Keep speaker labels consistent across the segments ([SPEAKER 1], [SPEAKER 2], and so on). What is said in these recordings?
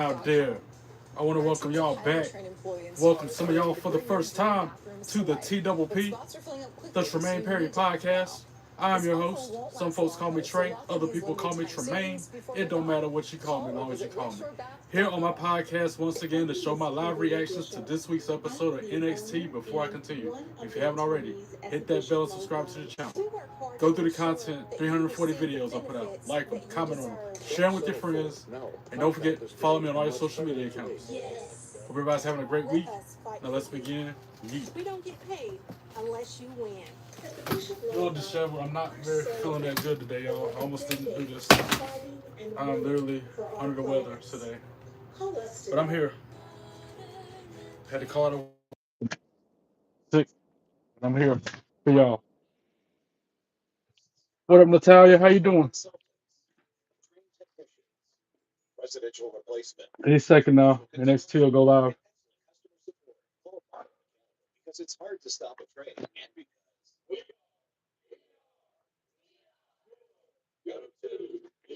[SPEAKER 1] out there. I want to welcome y'all back. Welcome some of y'all for the first time to the TPP, the Tremaine Perry podcast. I'm your host. Some folks call me Trey, other people call me Tremaine. It don't matter what you call me, as long as you call me. Here on my podcast, once again, to show my live reactions to this week's episode of NXT. Before I continue, if you haven't already, hit that bell and subscribe to the channel. Go through the content, 340 videos I put out. Like them, comment on them, share them with your friends, and don't forget, follow me on all your social media accounts. Hope everybody's having a great week. Now let's begin. Yeet. We don't get paid unless you win. A little disheveled. I'm not very feeling that good today, y'all. I almost didn't do this. I'm literally under the weather today. But I'm here. Had to call it sick. I'm here for y'all. What up, Natalia? How you doing? Any second now. NXT will go live.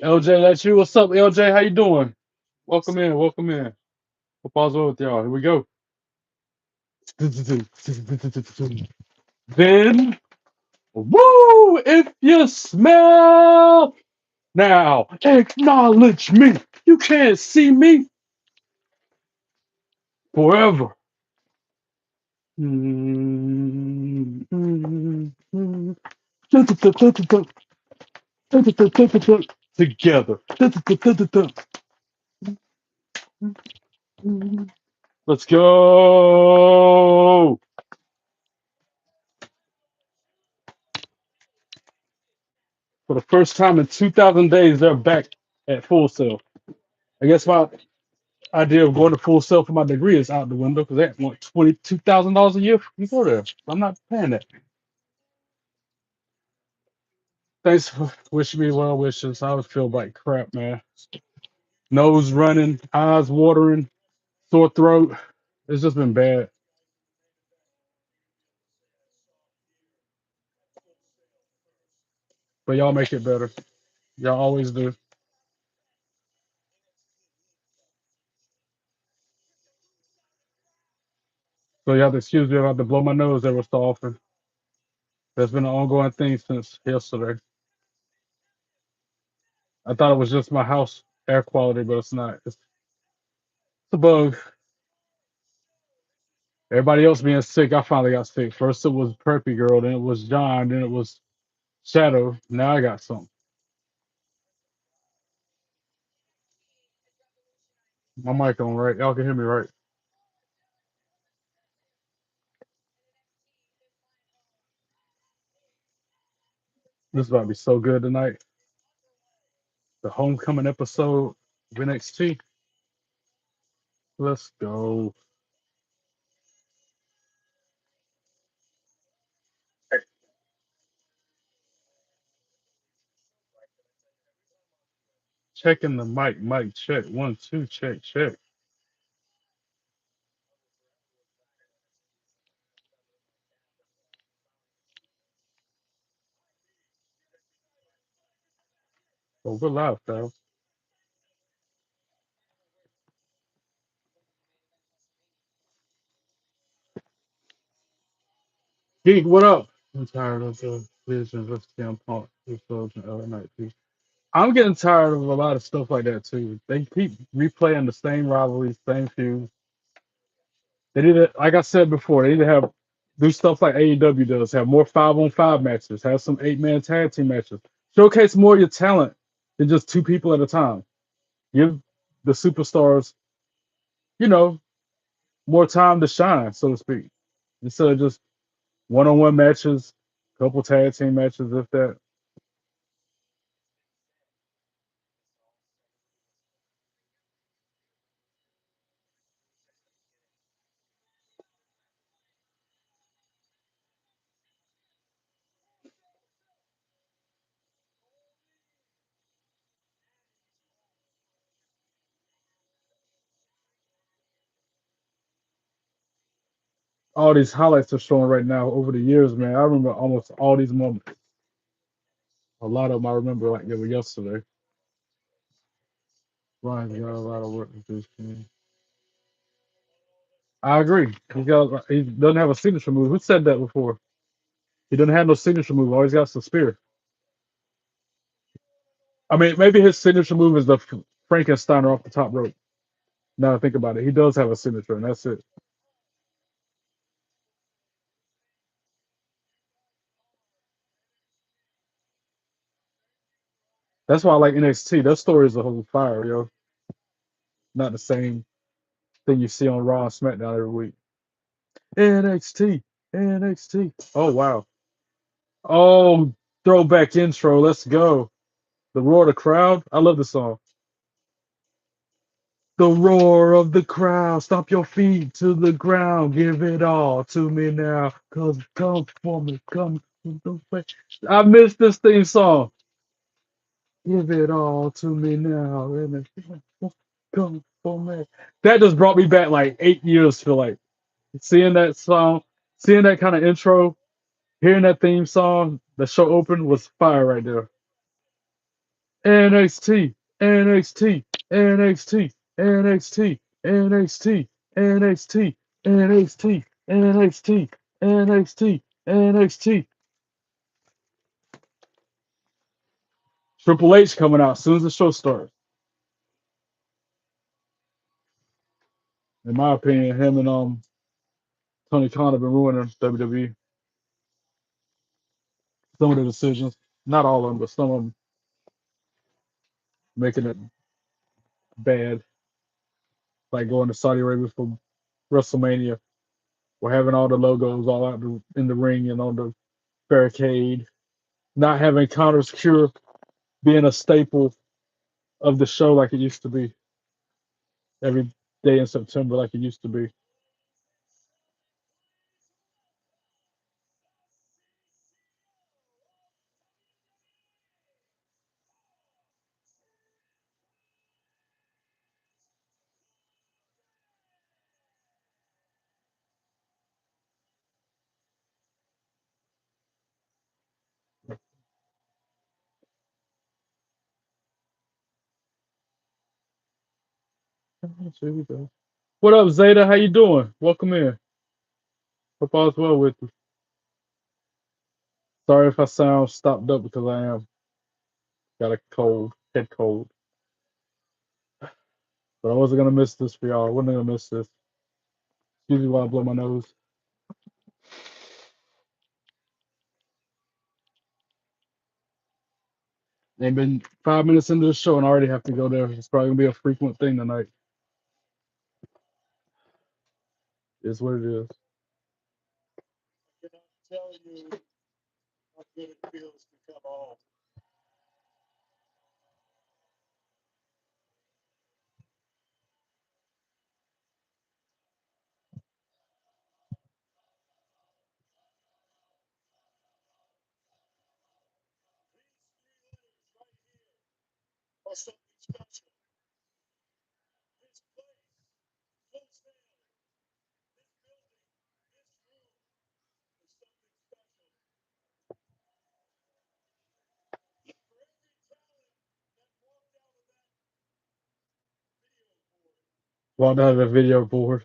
[SPEAKER 1] LJ, that's you. What's up, LJ? How you doing? Welcome in. Welcome in. Hope all's well with y'all. Here we go. Then, woo! If you smell now, acknowledge me. You can't see me forever. Together. Let's go. For the first time in 2,000 days, they're back at Full Sail. I guess my idea of going to Full Sail for my degree is out the window because they want $22,000 a year. You go there. I'm not paying that. Thanks for wishing me well wishes. I would feel like crap, man. Nose running, eyes watering, sore throat. It's just been bad. But y'all make it better. Y'all always do. So you have to excuse me if I have to blow my nose every so often. That's been an ongoing thing since yesterday. I thought it was just my house air quality, but it's not. It's a bug. Everybody else being sick, I finally got sick. First it was Preppy Girl, then it was John, then it was Shadow. Now I got something. My mic on right. Y'all can hear me right. This is about to be so good tonight. The homecoming episode of NXT. Let's go. Checking the mic. Mic check. 1, 2, check, check. Oh, we're live, pal. Geek, what up? I'm tired of the vision of CM Punk episodes and other night too. I'm getting tired of a lot of stuff like that too. They keep replaying the same rivalries, same feuds. They need to, like I said before, they need to have do stuff like AEW does. Have more 5-on-5 matches. Have some 8-man tag team matches. Showcase more of your talent than just two people at a time. Give the superstars, you know, more time to shine, so to speak, instead of just one-on-one matches, couple tag team matches, if that. All these highlights are showing right now over the years, man. I remember almost all these moments. A lot of them I remember like they were yesterday. Ryan's got a lot of work to do. Man. I agree. He doesn't have a signature move. Who said that before? He doesn't have no signature move. Always got some spear. I mean, maybe his signature move is the Frankensteiner off the top rope. Now that I think about it, he does have a signature, and that's it. That's why I like NXT. Their story is a whole fire, yo. Not the same thing you see on Raw and SmackDown every week. NXT, NXT. Oh wow. Oh, throwback intro. Let's go. The roar of the crowd. I love the song. The roar of the crowd. Stomp your feet to the ground. Give it all to me now. Cause come for me. Come. I missed this theme song. Give it all to me now. And come for me. That just brought me back like 8 years. Feel like seeing that song, seeing that kind of intro, hearing that theme song, the show open was fire right there. NXT, NXT, NXT, NXT, NXT, NXT, NXT, NXT, NXT, NXT. Triple H coming out as soon as the show starts. In my opinion, him and Tony Khan have been ruining WWE. Some of the decisions, not all of them, but some of them making it bad. Like going to Saudi Arabia for WrestleMania, or having all the logos all out in the ring and on the barricade. Not having Connor's Cure being a staple of the show like it used to be every day in September, like it used to be. What up, Zeta? How you doing? Welcome in. Hope all's well with you. Sorry if I sound stopped up because I am got a cold, head cold. But I wasn't gonna miss this for y'all. I wasn't gonna miss this. Excuse me while I blow my nose. Ain't been 5 minutes into the show and I already have to go there. It's probably gonna be a frequent thing tonight. Is what it is. Walked out of the video board.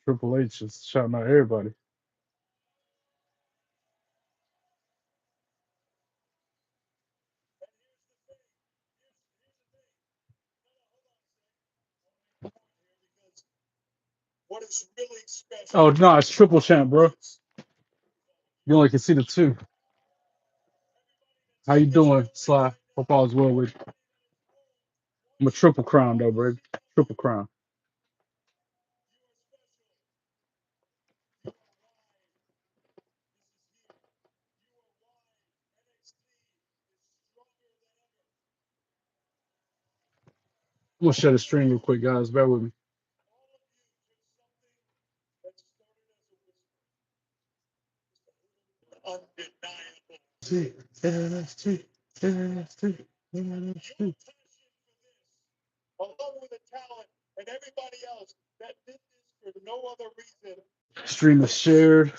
[SPEAKER 1] Triple H is shouting out everybody. Oh no, it's triple champ, bro. You only can see the two. How you doing, Sly? Hope all is well with you. I'm a triple crown though, bro. Triple crown. I'm gonna share the stream real quick, guys. Bear with me. NXT, NXT, NXT. Stream is shared.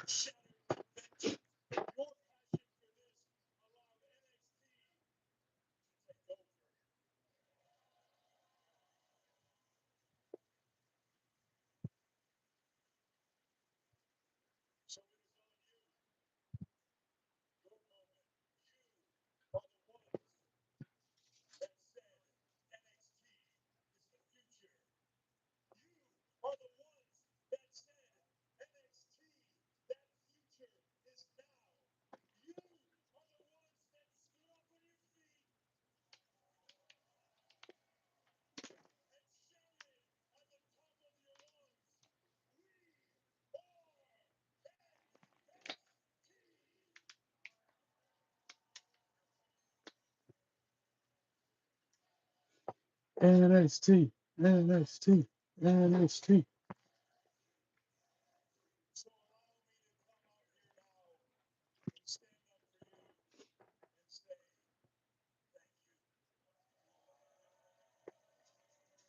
[SPEAKER 1] NXT, NXT, NXT.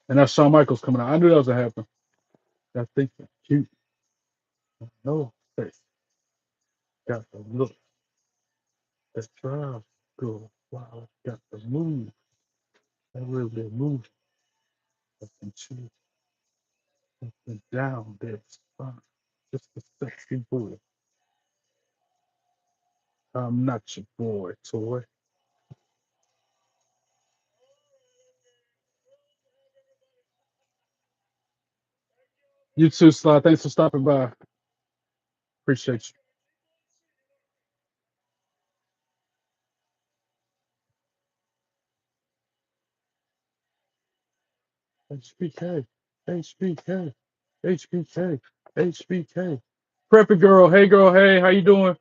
[SPEAKER 1] And that's Shawn Michaels coming out. I knew that was gonna happen. I think that's cute. No face. Got the look. That drive. Go. Wow. Got the move. That real good move. Up and two. Up and down. There. Fine. Just a sexy boy. I'm not your boy, toy. You too, Sly. Thanks for stopping by. Appreciate you. HBK. HBK. HBK. HBK. Preppy girl. Hey, girl. Hey, how you doing?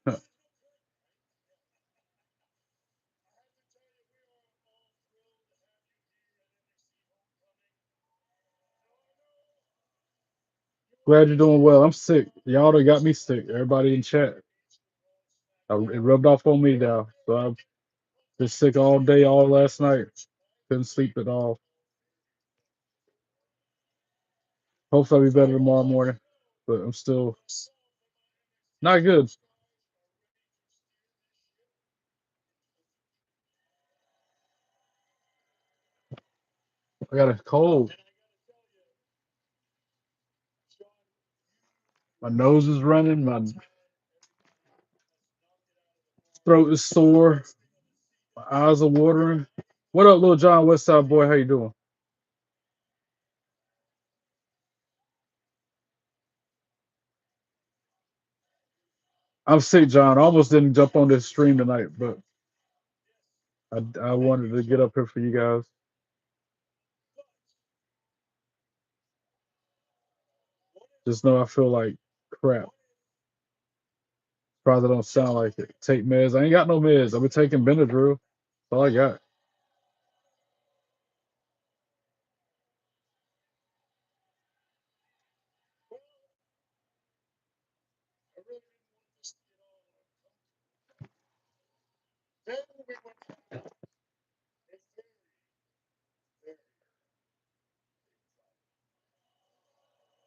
[SPEAKER 1] Huh. Glad you're doing well. I'm sick. Y'all done got me sick. Everybody in chat. It rubbed off on me now. So I've been sick all day, all last night. Couldn't sleep at all. Hopefully I'll be better tomorrow morning. But I'm still not good. I got a cold. My nose is running. My throat is sore. My eyes are watering. What up, little John Westside boy? How you doing? I'm sick, John. I almost didn't jump on this stream tonight, but I wanted to get up here for you guys. Just know I feel like crap. Probably don't sound like it. Take meds. I ain't got no meds. I've been taking Benadryl. That's all I got.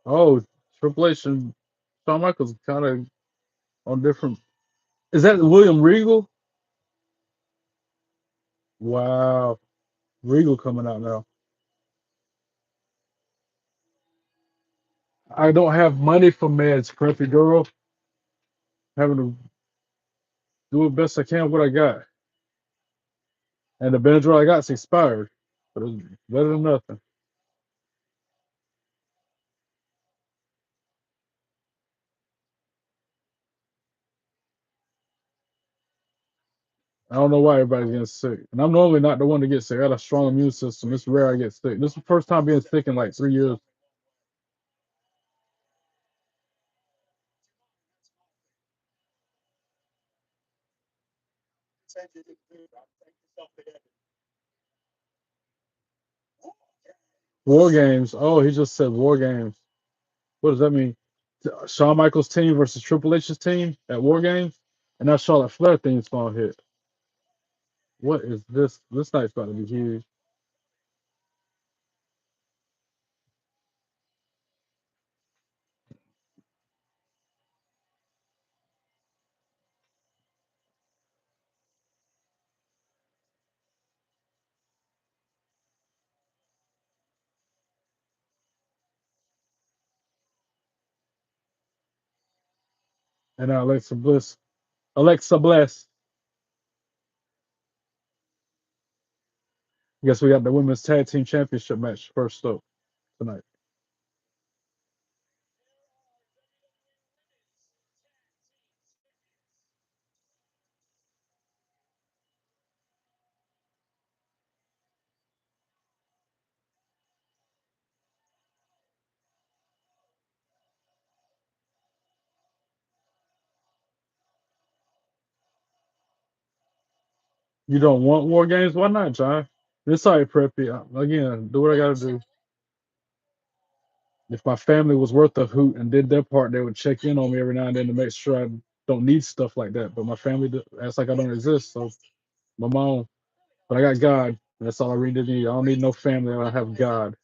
[SPEAKER 1] Oh, Triple H and Shawn Michaels kind of on different. Is that William Regal? Wow, Regal coming out now. I don't have money for meds, preppy girl. Having to do the best I can with what I got. And the Benadryl I got's expired, but it's better than nothing. I don't know why everybody's getting sick. And I'm normally not the one to get sick. I got a strong immune system. It's rare I get sick. This is the first time being sick in like 3 years. War games. Oh, he just said war games. What does that mean? Shawn Michaels' team versus Triple H's team at War Games, and now Charlotte Flair theme song hit. What is this? This night's about to be huge. And now Alexa Bliss. I guess we got the women's tag team championship match first up tonight. You don't want War Games? Why not, John? This already preppy. Again, do what I gotta do. If my family was worth a hoot and did their part, they would check in on me every now and then to make sure I don't need stuff like that. But my family acts like I don't exist. So my mom, but I got God. That's all I really need. I don't need no family. I have God.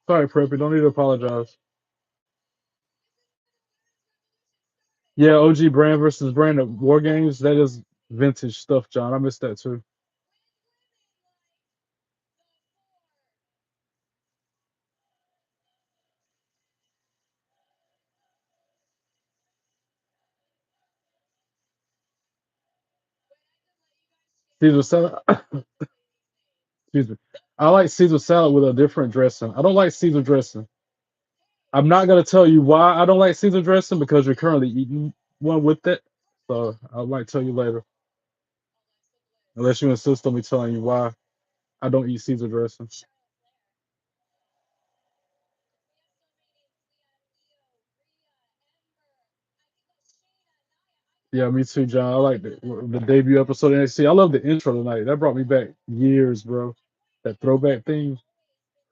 [SPEAKER 1] Sorry, preppy. Don't need to apologize. Yeah, OG brand versus brand of War Games. That is vintage stuff, John. I missed that too. Caesar salad. Excuse me. I like Caesar salad with a different dressing. I don't like Caesar dressing. I'm not gonna tell you why I don't like Caesar dressing because you're currently eating one with it. So I might tell you later, unless you insist on me telling you why I don't eat Caesar dressing. Yeah, me too, John. I like the debut episode of NXT. I love the intro tonight. That brought me back years, bro. That throwback theme,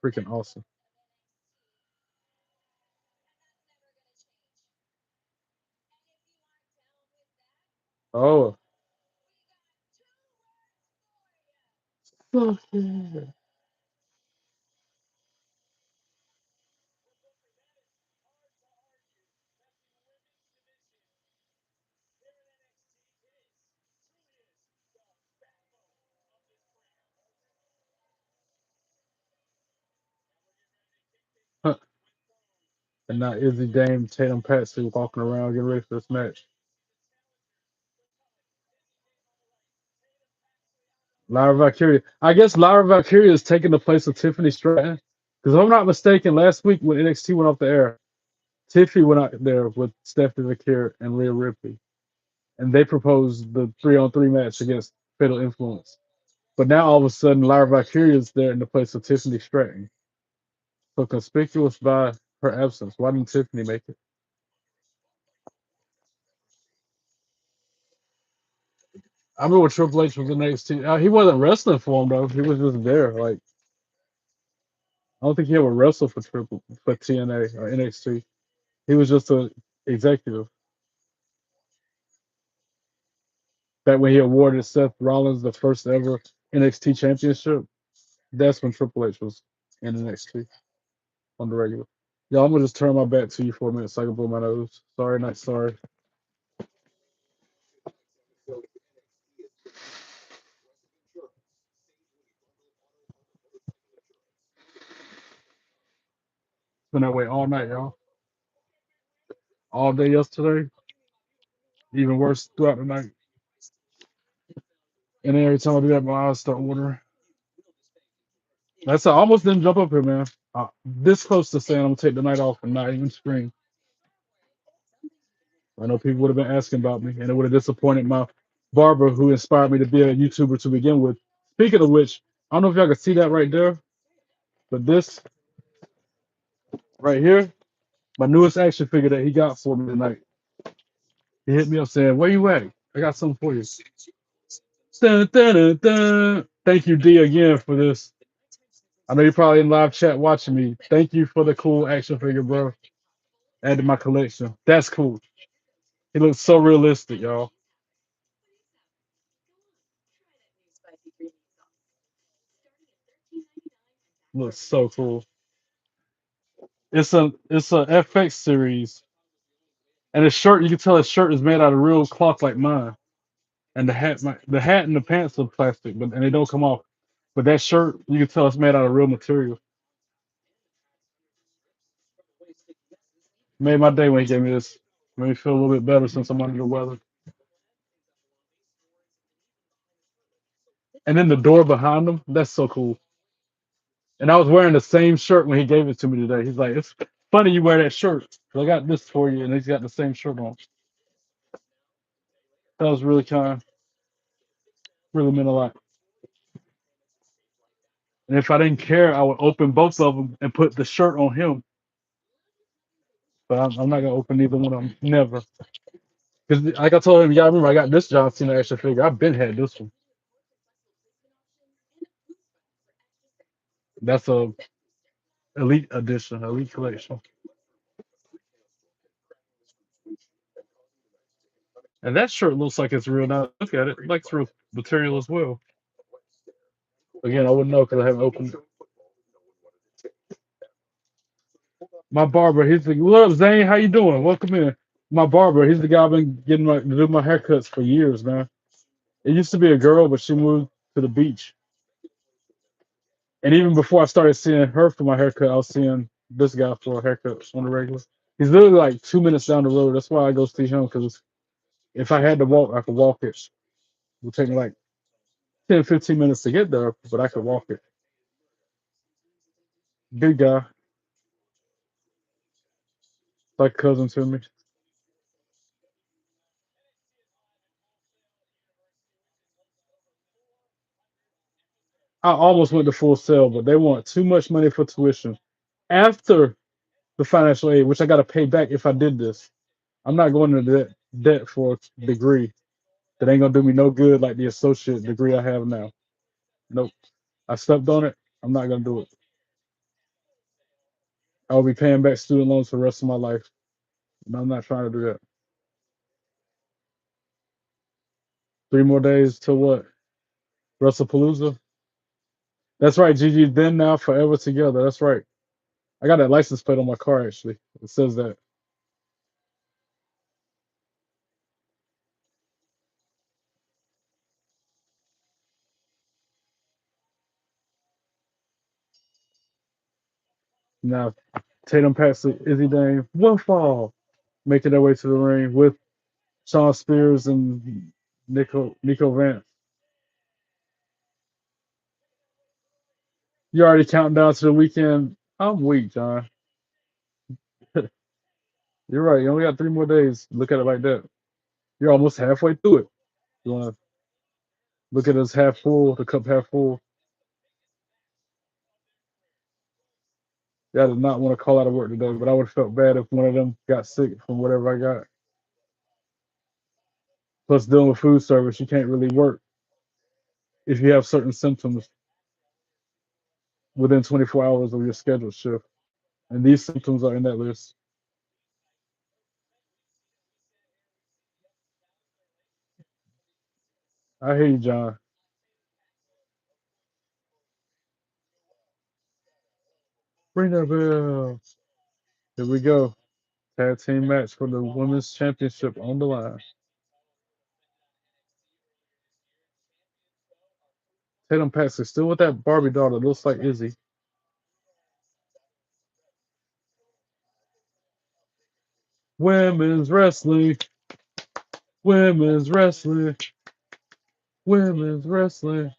[SPEAKER 1] freaking awesome. Oh, fuck yeah. Huh. And now Izzy, Dame, Tatum, Paxley walking around getting ready for this match. Lyra Valkyria. I guess Lyra Valkyria is taking the place of Tiffany Stratton. Because if I'm not mistaken, last week when NXT went off the air, Tiffany went out there with Stephanie Vaquer and Rhea Ripley. And they proposed the 3-on-3 match against Fatal Influence. But now all of a sudden, Lyra Valkyria is there in the place of Tiffany Stratton. So conspicuous by her absence. Why didn't Tiffany make it? I remember when Triple H was in NXT. He wasn't wrestling for him though. He was just there. Like I don't think he ever wrestled for TNA or NXT. He was just a executive. That when he awarded Seth Rollins the first ever NXT championship, that's when Triple H was in NXT on the regular. Y'all, I'm gonna just turn my back to you for a minute so I can blow my nose. Sorry, not sorry. Been that way all night, y'all. All day yesterday, even worse throughout the night. And then every time I do that, my eyes start watering. I almost didn't jump up here, man. This close to saying I'm gonna take the night off and not even scream. I know people would have been asking about me, and it would have disappointed my barber who inspired me to be a YouTuber to begin with. Speaking of which, I don't know if y'all can see that right there, but this right here, my newest action figure that he got for me tonight. He hit me up saying, "Where you at? I got something for you." Dun, dun, dun, dun. Thank you, D, again for this. I know you're probably in live chat watching me. Thank you for the cool action figure, bro. Add to my collection. That's cool. He looks so realistic, y'all. Looks so cool. It's a FX series, and his shirt. You can tell his shirt is made out of real cloth like mine. And the hat and the pants are plastic, but and they don't come off. But that shirt, you can tell it's made out of real material. Made my day when he gave me this. Made me feel a little bit better since I'm under the weather. And then the door behind him, that's so cool. And I was wearing the same shirt when he gave it to me today. He's like, "It's funny you wear that shirt. 'Cause I got this for you," and he's got the same shirt on. That was really kind, really meant a lot. And if I didn't care, I would open both of them and put the shirt on him. But I'm not gonna open either one of them. Never. Because like I told him, y'all remember I got this John Cena action figure. I've been had this one. That's a elite edition, elite collection. And that shirt looks like it's real now. Look at it. Like it's real material as well. Again, I wouldn't know because I haven't opened it. My barber, he's like, "What up, Zane? How you doing? Welcome in." My barber, he's the guy I've been getting my to do my haircuts for years, man. It used to be a girl, but she moved to the beach. And even before I started seeing her for my haircut, I was seeing this guy for a haircut on the regular. He's literally like 2 minutes down the road. That's why I go see him because if I had to walk, I could walk it. It would take me like 10, 15 minutes to get there, but I could walk it. Good guy, like cousin to me. I almost went to Full Sail, but they want too much money for tuition after the financial aid, which I got to pay back if I did this. I'm not going into debt for a degree that ain't gonna do me no good like the associate degree I have now. Nope. I stepped on it. I'm not gonna do it. I'll be paying back student loans for the rest of my life. And I'm not trying to do that. 3 more days till what? WrestlePalooza? That's right, Gigi. Then now forever together. That's right. I got that license plate on my car actually. It says that. Now Tatum Paxley, Izzy Dame, one fall, making their way to the ring with Sean Spears and Nico Vance. You already counting down to the weekend. I'm weak, John. You're right. You only got 3 more days. Look at it like that. You're almost halfway through it. You want to look at it as half full, the cup half full. Yeah, I did not want to call out of work today, but I would have felt bad if one of them got sick from whatever I got. Plus, dealing with food service, you can't really work if you have certain symptoms within 24 hours of your scheduled shift. And these symptoms are in that list. I hear you, John. Ring that bell. Here we go. Tag team match for the women's championship on the line. Tatum Paxley still with that Barbie doll that looks like Izzy. Women's wrestling. Women's wrestling. Women's wrestling.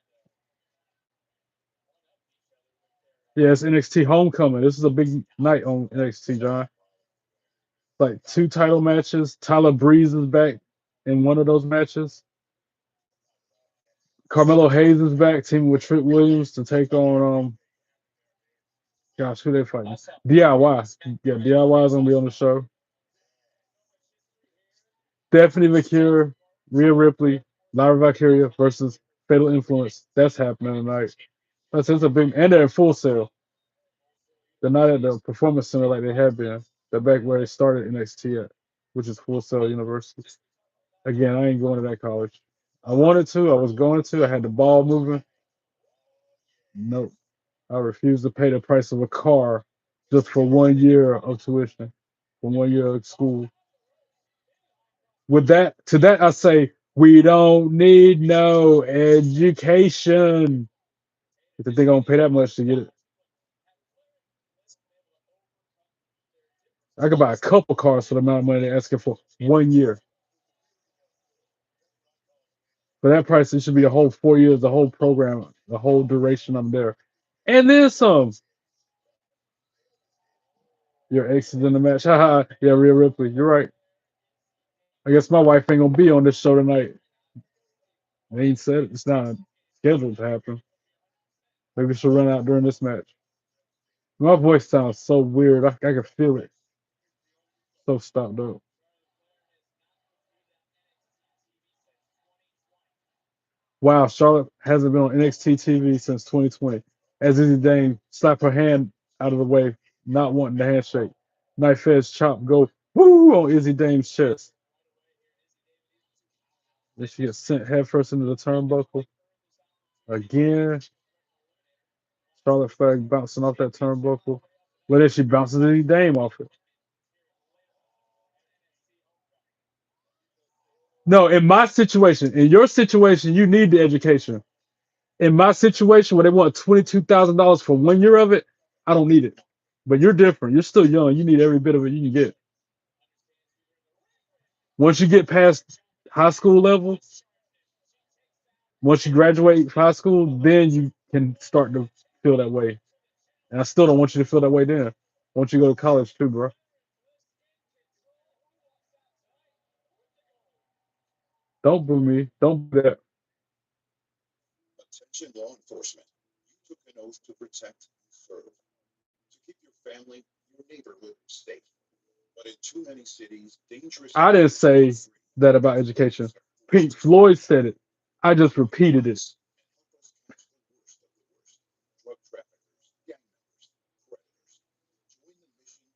[SPEAKER 1] Yeah, it's NXT Homecoming. This is a big night on NXT, John. Like two title matches. Tyler Breeze is back in one of those matches. Carmelo Hayes is back, teaming with Trick Williams to take on gosh, who they fighting? DIY. Yeah, DIY is gonna be on the show. Stephanie Vaquer, Rhea Ripley, Lyra Valkyria versus Fatal Influence. That's happening tonight. That's a big, and they're in Full Sail. They're not at the Performance Center like they have been. They're back where they started NXT at, which is Full Sail University. Again, I ain't going to that college. I wanted to. I was going to. I had the ball moving. Nope. I refuse to pay the price of a car just for 1 year of tuition, for 1 year of school. With that, to that, I say we don't need no education. If they're gonna pay that much to get it, I could buy a couple cars for the amount of money they're asking for 1 year. For that price, it should be a whole 4 years, the whole program, the whole duration I'm there. And then some. Your ex is in the match. Haha. Yeah, Rhea Ripley. You're right. I guess my wife ain't gonna be on this show tonight. They ain't said it. It's not scheduled to happen. Maybe she'll run out during this match. My voice sounds so weird. I can feel it. So stopped up. Wow, Charlotte hasn't been on NXT TV since 2020. As Izzy Dane slapped her hand out of the way, not wanting the handshake. Knife edge chop go woo on Izzy Dane's chest. Then she gets sent headfirst into the turnbuckle. Again, Charlotte Flag bouncing off that turnbuckle. Well, then she bounces Izzy Dane off it. No, in my situation, in your situation, you need the education. In my situation where they want $22,000 for 1 year of it, I don't need it. But you're different. You're still young. You need every bit of it you can get. Once you get past high school level, once you graduate high school, then you can start to feel that way. And I still don't want you to feel that way then. Once you go to college too, bro. Don't boo me. Don't do that. I didn't say that about education. Pink Floyd said it. I just repeated it.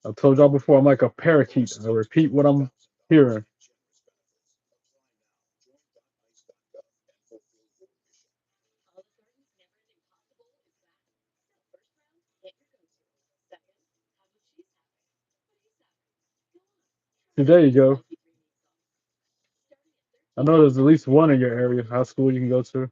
[SPEAKER 1] I told y'all before, I'm like a parakeet. I repeat what I'm hearing. So there you go. I know there's at least one in your area, high school you can go to.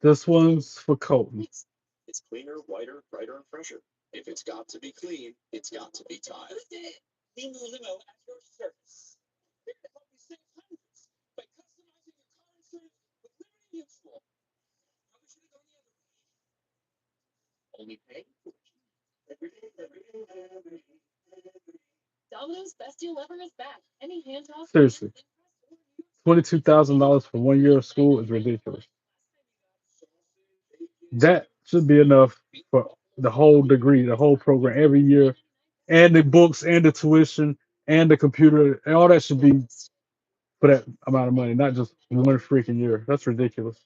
[SPEAKER 1] This one's for Colton. Seriously, $22,000 for 1 year of school is ridiculous. That should be enough for the whole degree, the whole program every year, and the books and the tuition and the computer and all that should be for that amount of money, not just 1 freaking year. That's ridiculous.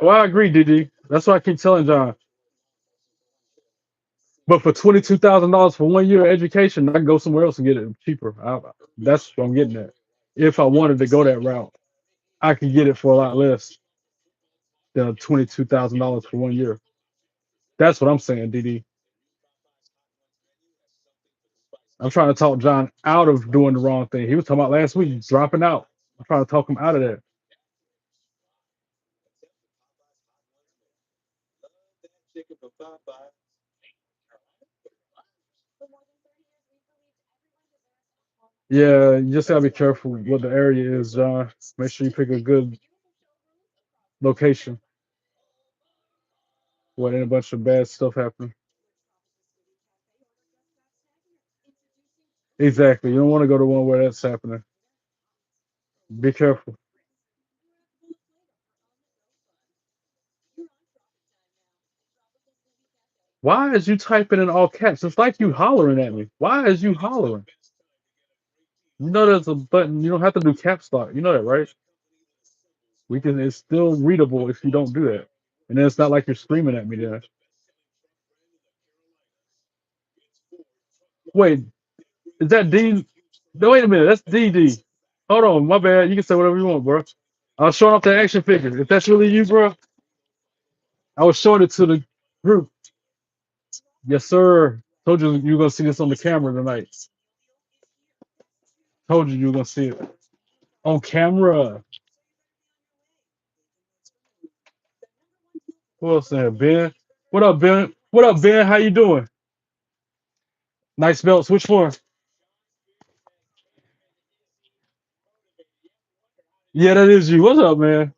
[SPEAKER 1] Well, I agree, DD. That's what I keep telling John. But for $22,000 for 1 year of education, I can go somewhere else and get it cheaper. That's what I'm getting at. If I wanted to go that route, I could get it for a lot less than $22,000 for 1 year. That's what I'm saying, DD. I'm trying to talk John out of doing the wrong thing. He was talking about last week dropping out. I'm trying to talk him out of that. Yeah, you just gotta be careful what the area is, John. Make sure you pick a good location where ain't a bunch of bad stuff happening. Exactly. You don't want to go to one where that's happening. Be careful. Why is you typing in all caps? It's like you hollering at me. Why is you hollering? You know there's a button. You don't have to do caps lock. You know that, right? We can. It's still readable if you don't do that. And then it's not like you're screaming at me there. Wait, is that D? No, wait a minute. That's DD. Hold on, my bad. You can say whatever you want, bro. I was showing off the action figure. If that's really you, bro, I was showing it to the group. Yes, sir. Told you were gonna see this on the camera tonight. Told you were gonna see it on camera. Who else there? Ben. What up, Ben? What up, Ben? How you doing? Nice belts. Which one? Yeah, that is you. What's up, man?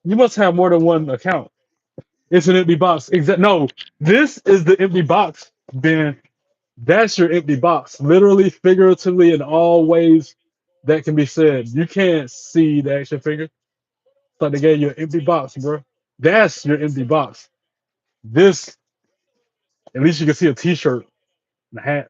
[SPEAKER 1] You must have more than one account. It's an empty box. No, this is the empty box, Ben. That's your empty box. Literally, figuratively, in all ways that can be said. You can't see the action figure. So they gave you an empty box, bro. That's your empty box. This, at least you can see a t-shirt and a hat.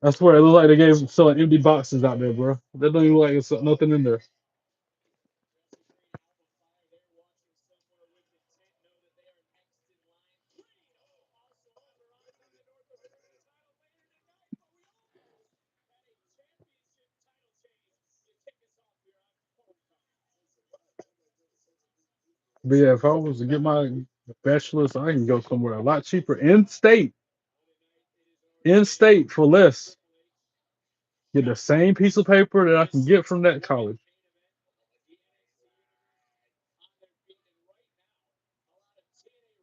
[SPEAKER 1] I swear, it looks like they gave selling empty boxes out there, bro. That don't even look like it's nothing in there. But yeah, if I was to get my bachelor's, I can go somewhere a lot cheaper in state for less. Get the same piece of paper that I can get from that college.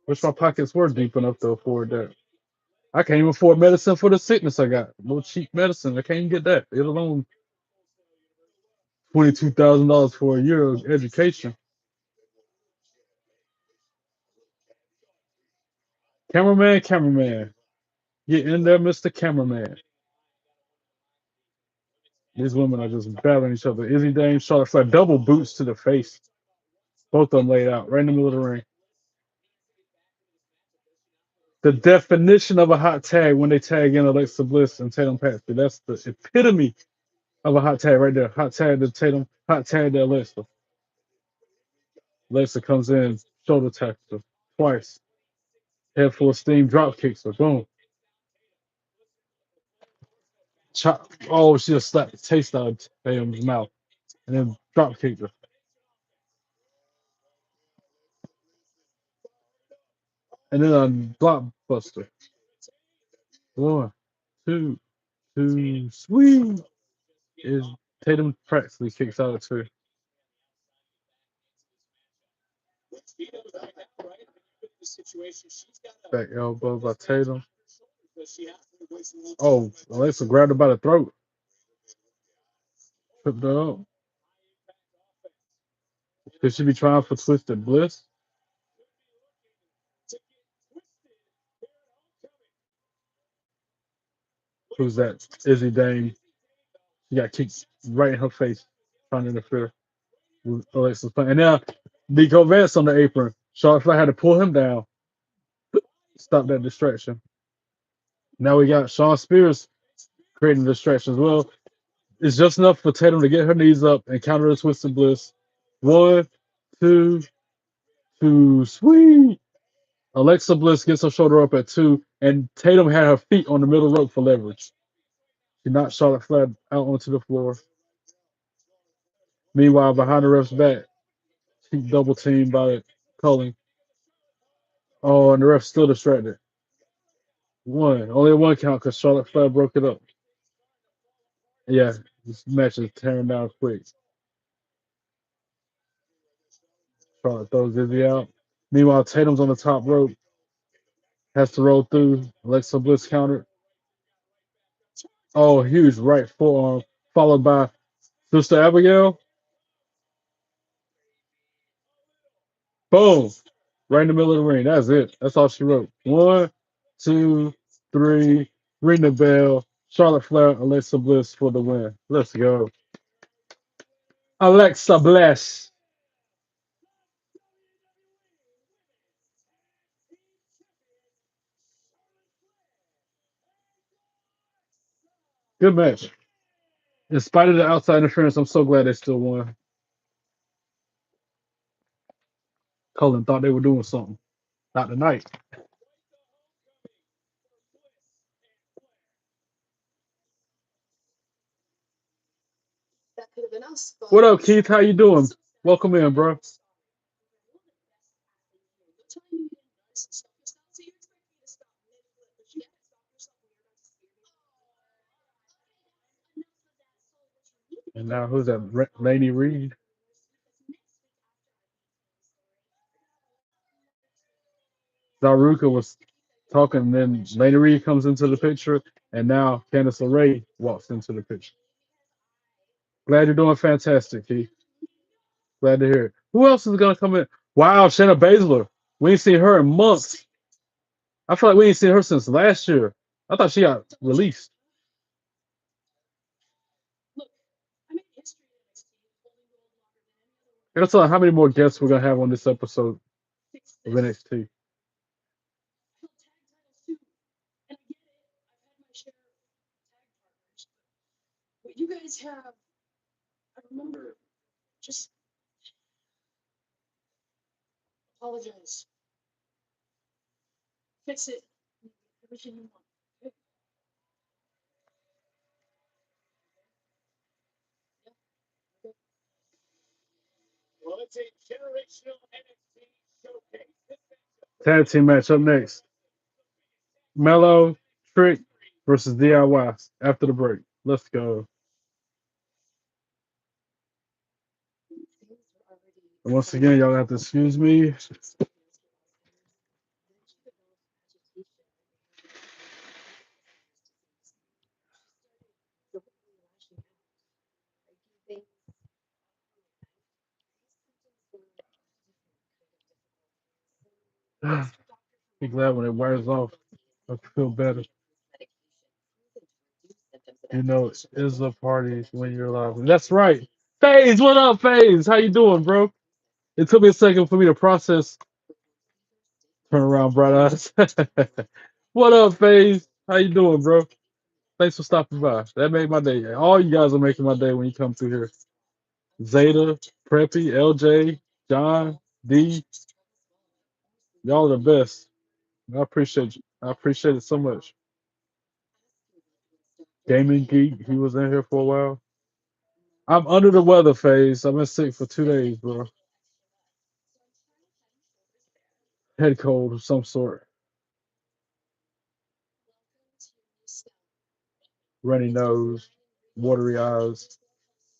[SPEAKER 1] Wish my pockets were deep enough to afford that. I can't even afford medicine for the sickness I got. No cheap medicine. I can't even get that. Let alone $22,000 for a year of education. Cameraman, cameraman. Get in there, Mr. Cameraman. These women are just battling each other. Izzy Dame, Charlotte Flair, double boots to the face. Both of them laid out right in the middle of the ring. The definition of a hot tag when they tag in Alexa Bliss and Tatum Paxley. That's the epitome of a hot tag right there. Hot tag to Tatum, hot tag to Alexa. Alexa comes in, shoulder tackles her twice. Head full of steam, drop kicks her. Boom. Chop. Oh, she just slapped the taste out of Tatum's mouth. And then drop kicked her. And then a blockbuster. One, two, two, sweet. Is Tatum practically kicks out of two. Back elbow by Tatum. Oh, Alexa grabbed her by the throat. Tripped her up. Could she be trying for Twisted Bliss? Who's that? Izzy Dane. She got kicked right in her face, trying to interfere with Alexa's plan. And now Nico Vance on the apron. Charlotte Flair had to pull him down, stop that distraction. Now we got Shawn Spears creating distractions. Well, it's just enough for Tatum to get her knees up and counter the Twisted Bliss. One, two, two, sweet. Alexa Bliss gets her shoulder up at two, and Tatum had her feet on the middle rope for leverage. She knocked Charlotte Flair out onto the floor. Meanwhile, behind the ref's back, she double teamed by Culling. Oh, and the ref's still distracted. One. Only one count because Charlotte Flair broke it up. Yeah, this match is tearing down quick. Charlotte throws Izzy out. Meanwhile, Tatum's on the top rope, has to roll through. Alexa Bliss counter. Oh, huge right forearm, followed by Sister Abigail. Boom. Right in the middle of the ring. That's it. That's all she wrote. One, two, three. Ring the bell. Charlotte Flair, Alexa Bliss for the win. Let's go. Alexa Bliss. Good match. In spite of the outside interference, I'm so glad they still won. Cullen thought they were doing something. Not tonight. What up, Keith? How you doing? Welcome in, bro. And now who's that? Lady Reed. Daruka was talking, and then Lady Reed comes into the picture, and now Candice LeRae walks into the picture. Glad you're doing fantastic, Keith. Glad to hear it. Who else is gonna come in? Wow, Shayna Baszler. We ain't seen her in months. I feel like we ain't seen her since last year. I thought she got released. I gotta tell you how many more guests we're gonna have on this episode of NXT. Tag team match up next. Mello, Trick versus DIY after the break. Let's go. And once again, y'all have to excuse me. Be glad when it wears off. I feel better. You know, it's a party when you're alive. That's right. FaZe, what up, FaZe? How you doing, bro? It took me a second for me to process. Turn around, bright eyes. What up, FaZe? How you doing, bro? Thanks for stopping by. That made my day. All you guys are making my day when you come through here. Zeta, Preppy, LJ, John, D, y'all are the best. I appreciate you. I appreciate it so much. Gaming Geek, he was in here for a while. I'm under the weather phase. I've been sick for 2 days, bro. Head cold of some sort. Runny nose, watery eyes,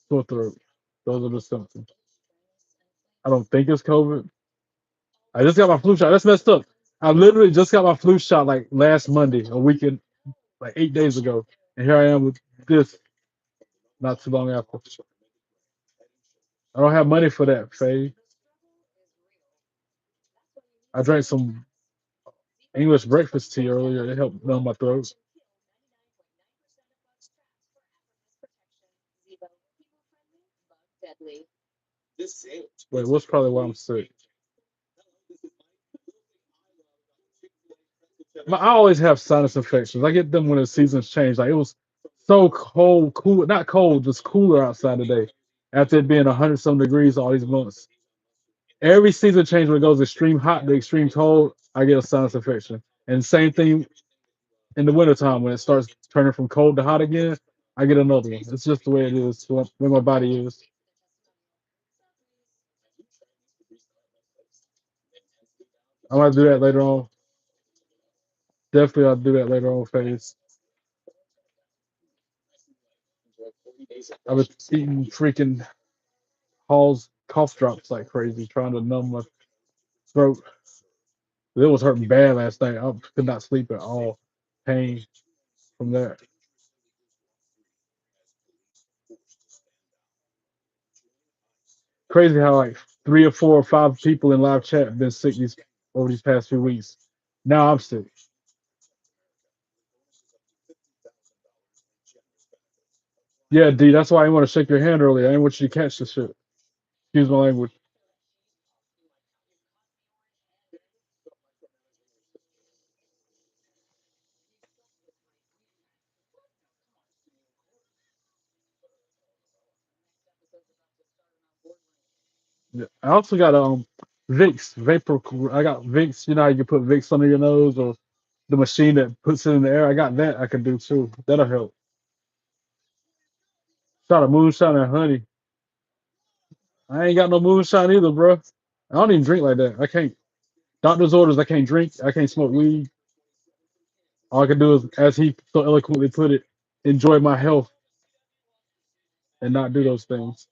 [SPEAKER 1] sore throat. Those are the symptoms. I don't think it's COVID. I just got my flu shot. That's messed up. I literally just got my flu shot like last Monday, a weekend, like 8 days ago. And here I am with this not too long after. I don't have money for that, Faye. I drank some English breakfast tea earlier. It helped numb my throat. Wait, what's probably why I'm sick? I always have sinus infections. I get them when the seasons change. Like it was so cold, cool, not cold, just cooler outside today. After it being 100 some degrees all these months. Every season change when it goes extreme hot to extreme cold, I get a sinus infection. And same thing in the wintertime when it starts turning from cold to hot again, I get another one. It's just the way it is, the way my body is. I might do that later on. Definitely, I'll do that later on, phase. I was eating freaking Hall's cough drops like crazy, trying to numb my throat. It was hurting bad last night. I could not sleep at all. Pain from that. Crazy how like 3 or 4 or 5 people in live chat have been sick these over these past few weeks. Now I'm sick. Yeah, D. That's why I didn't want to shake your hand earlier. I didn't want you to catch the shit. Excuse my language. Yeah. I also got Vicks vapor. I got Vicks. You know how you can put Vicks under your nose or the machine that puts it in the air. I got that. I can do too. That'll help. Shot of moonshine and honey. I ain't got no moonshine either, bro. I don't even drink like that. I can't. Doctor's orders. I can't drink. I can't smoke weed. All I can do is, as he so eloquently put it, enjoy my health and not do those things.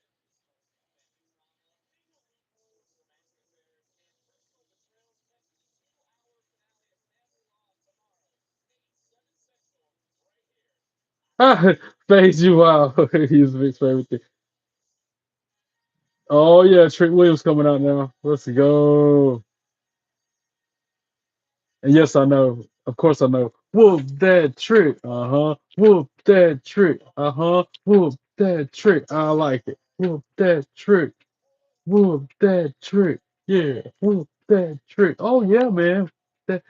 [SPEAKER 1] Phase you out. He's Vicks for everything. Oh yeah, Trick Williams coming out now. Let's go. And yes, I know. Of course, I know. Whoop that trick. Uh huh. Whoop that trick. Uh huh. Whoop that trick. I like it. Whoop that trick. Whoop that trick. Yeah. Whoop that trick. Oh yeah, man. That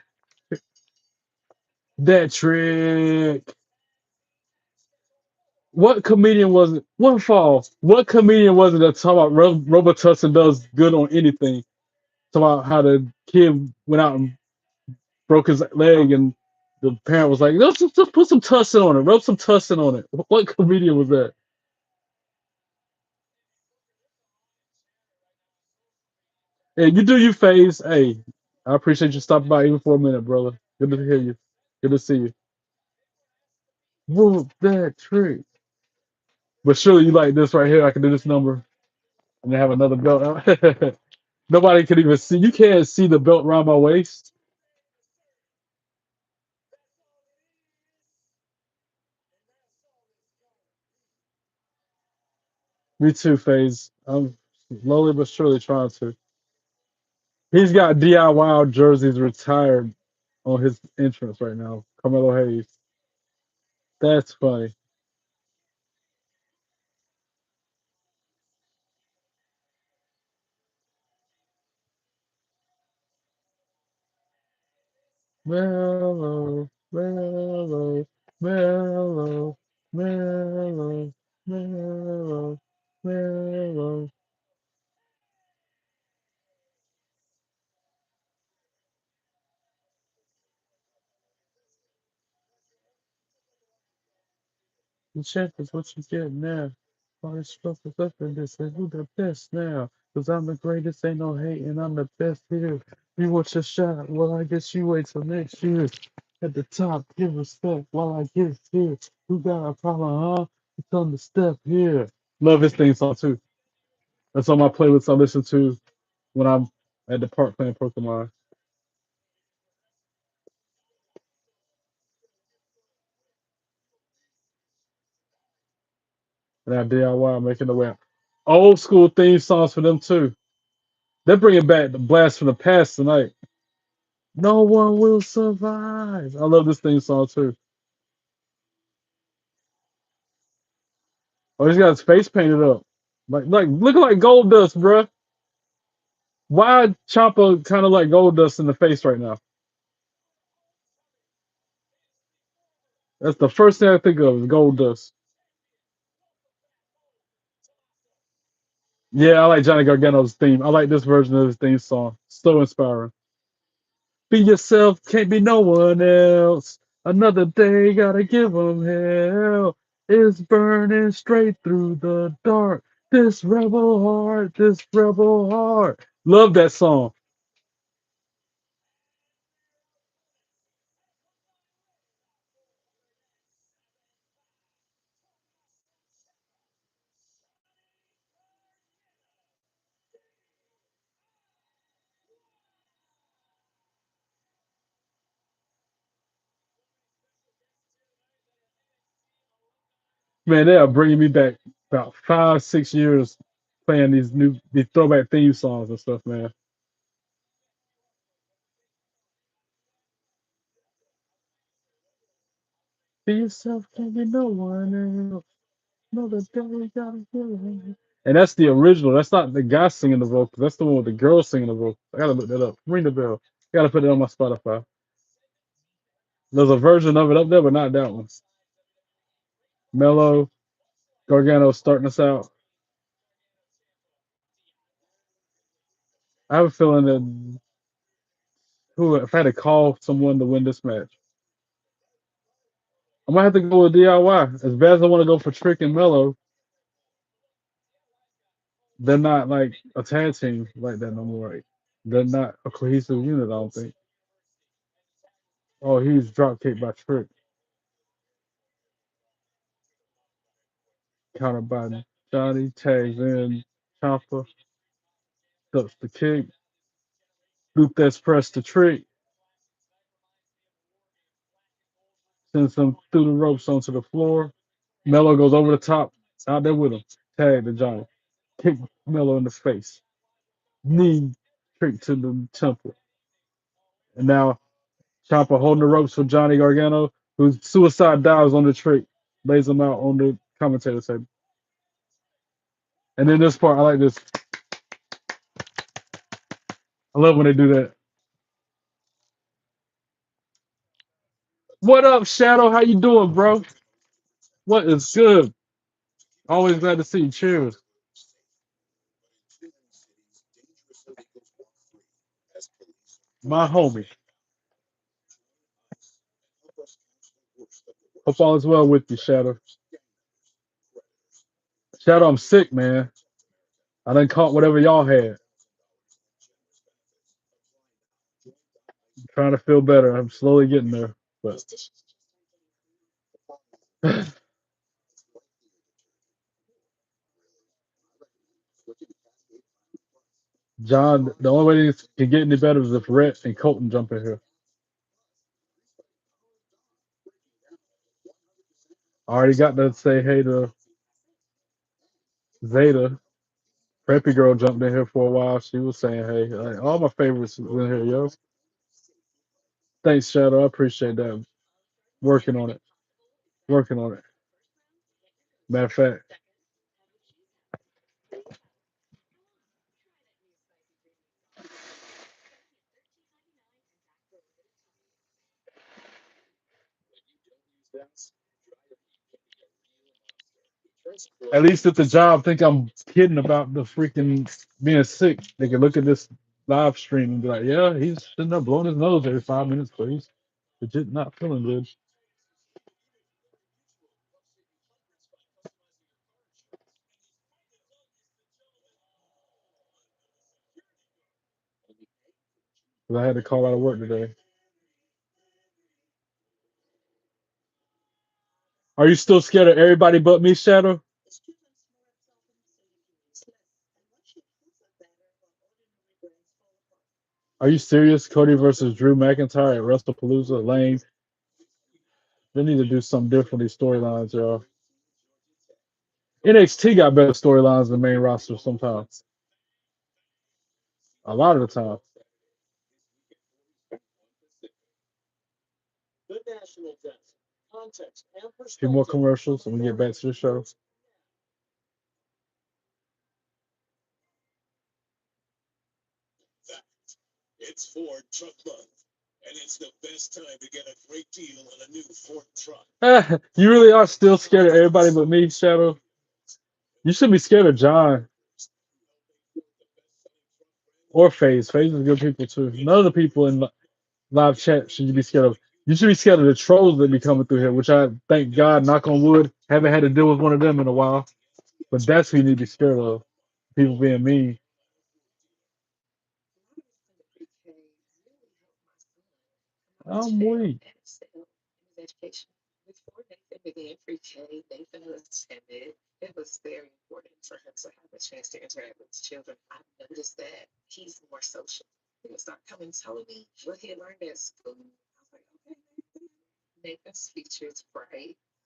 [SPEAKER 1] that trick. What comedian was it? One fall. What comedian was it that talk about Robitussin does good on anything? Talk about how the kid went out and broke his leg, and the parent was like, "Let's just put some tussin on it, rub some tussin on it." What comedian was that? Hey, you do you phase. Hey, I appreciate you stopping by even for a minute, brother. Good to hear you. Good to see you. Whoop that trick. But surely you like this right here. I can do this number and then have another belt out. Nobody can even see. You can't see the belt around my waist. Me too, phase. I'm slowly but surely trying to. He's got DIY jerseys retired on his entrance right now. Carmelo Hayes. That's funny. Mellow, mellow, mellow, mellow, mellow, mellow. The check is what you get now. All this stuff is up in this, and who the best now? Cause I'm the greatest, ain't no hating, I'm the best here. You want your shot? Well, I guess you wait till next year. At the top, give respect while I get here. Who got a problem, huh? It's on the step here. Love his theme song too. That's on my playlist I listen to when I'm at the park playing Pokemon. And I DIY making the way. Old school theme songs for them too. They're bringing back the blast from the past tonight. No one will survive. I love this theme song too. Oh, he's got his face painted up, like looking like gold dust, bruh. Why Champa kind of like gold dust in the face right now? That's the first thing I think of is gold dust. Yeah, I like Johnny Gargano's theme. I like this version of his theme song. So inspiring. Be yourself, can't be no one else. Another day, gotta give 'em hell. It's burning straight through the dark. This rebel heart, this rebel heart. Love that song. Man, they are bringing me back about 5, 6 years playing these throwback theme songs and stuff, man. Be yourself, can be no one else. Another day, gotta feel it. And that's the original. That's not the guy singing the vocals. That's the one with the girl singing the vocals. I gotta look that up. Ring the bell. Gotta put it on my Spotify. There's a version of it up there, but not that one. Mello, Gargano starting us out. I have a feeling that if I had to call someone to win this match, I might have to go with DIY. As bad as I want to go for Trick and Mello, they're not like a tag team like that no more. Right? They're not a cohesive unit, I don't think. Oh, he's drop kicked by Trick. Counter by Johnny, tags in, Chopper, ducks the kick, loop that's press to Trick, sends him through the ropes onto the floor. Mello goes over the top, out there with him. Tag to Johnny. Kick Mello in the face. Knee Trick to the temple. And now Chopper holding the ropes for Johnny Gargano, whose suicide dives on the Trick, lays him out on the commentator table. And then this part, I like this. I love when they do that. What up, Shadow? How you doing, bro? What is good? Always glad to see you. Cheers. My homie. Hope all is well with you, Shadow. Shadow, I'm sick, man. I done caught whatever y'all had. I'm trying to feel better. I'm slowly getting there. But John, the only way this can get any better is if Rhett and Colton jump in here. I already got to say hey to Zeta. Preppy girl jumped in here for a while. She was saying hey. Like, all my favorites was in here, yo. Thanks, Shadow. I appreciate that. Working on it. Working on it. Matter of fact, at least at the job, think I'm kidding about the freaking being sick. They can look at this live stream and be like, yeah, he's sitting there blowing his nose every 5 minutes, but he's legit not feeling good. 'Cause I had to call out of work today. Are you still scared of everybody but me, Shadow? Are you serious? Cody versus Drew McIntyre at WrestlePalooza? Lane. They need to do something different with these storylines, y'all. NXT got better storylines than the main roster sometimes. A lot of the time. A few more commercials and we get back to the show. You really are still scared of everybody but me, Shadow? You should be scared of John or FaZe. FaZe is good people too. None of the people in live chat should you be scared of. You should be scared of the trolls that be coming through here, which I thank God, knock on wood, haven't had to deal with one of them in a while. But that's who you need to be scared of. People being mean. I'm weak.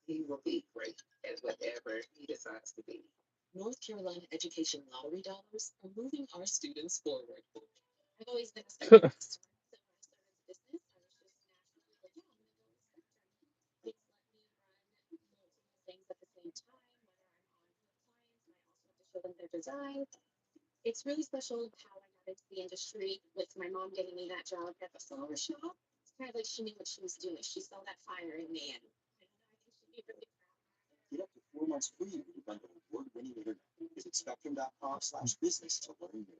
[SPEAKER 2] He will be great at whatever he decides to be. North Carolina education lottery dollars are moving our students forward. I've always been a student investor, so when I started the business, I was just naturally like, yeah, I'm gonna go with spectrum. It's let me run multiple things at the same time, whether I'm on with clients and I also have to show them their design. It's really special how I got into the industry with my mom getting me that job at the flower shop. It's kind of like she knew what she was doing. She saw that fire in me, and I don't know, I think she'd be really proud. Get up to 4 months free when you bundle award-winning internet. Visit spectrum.com/business to learn more.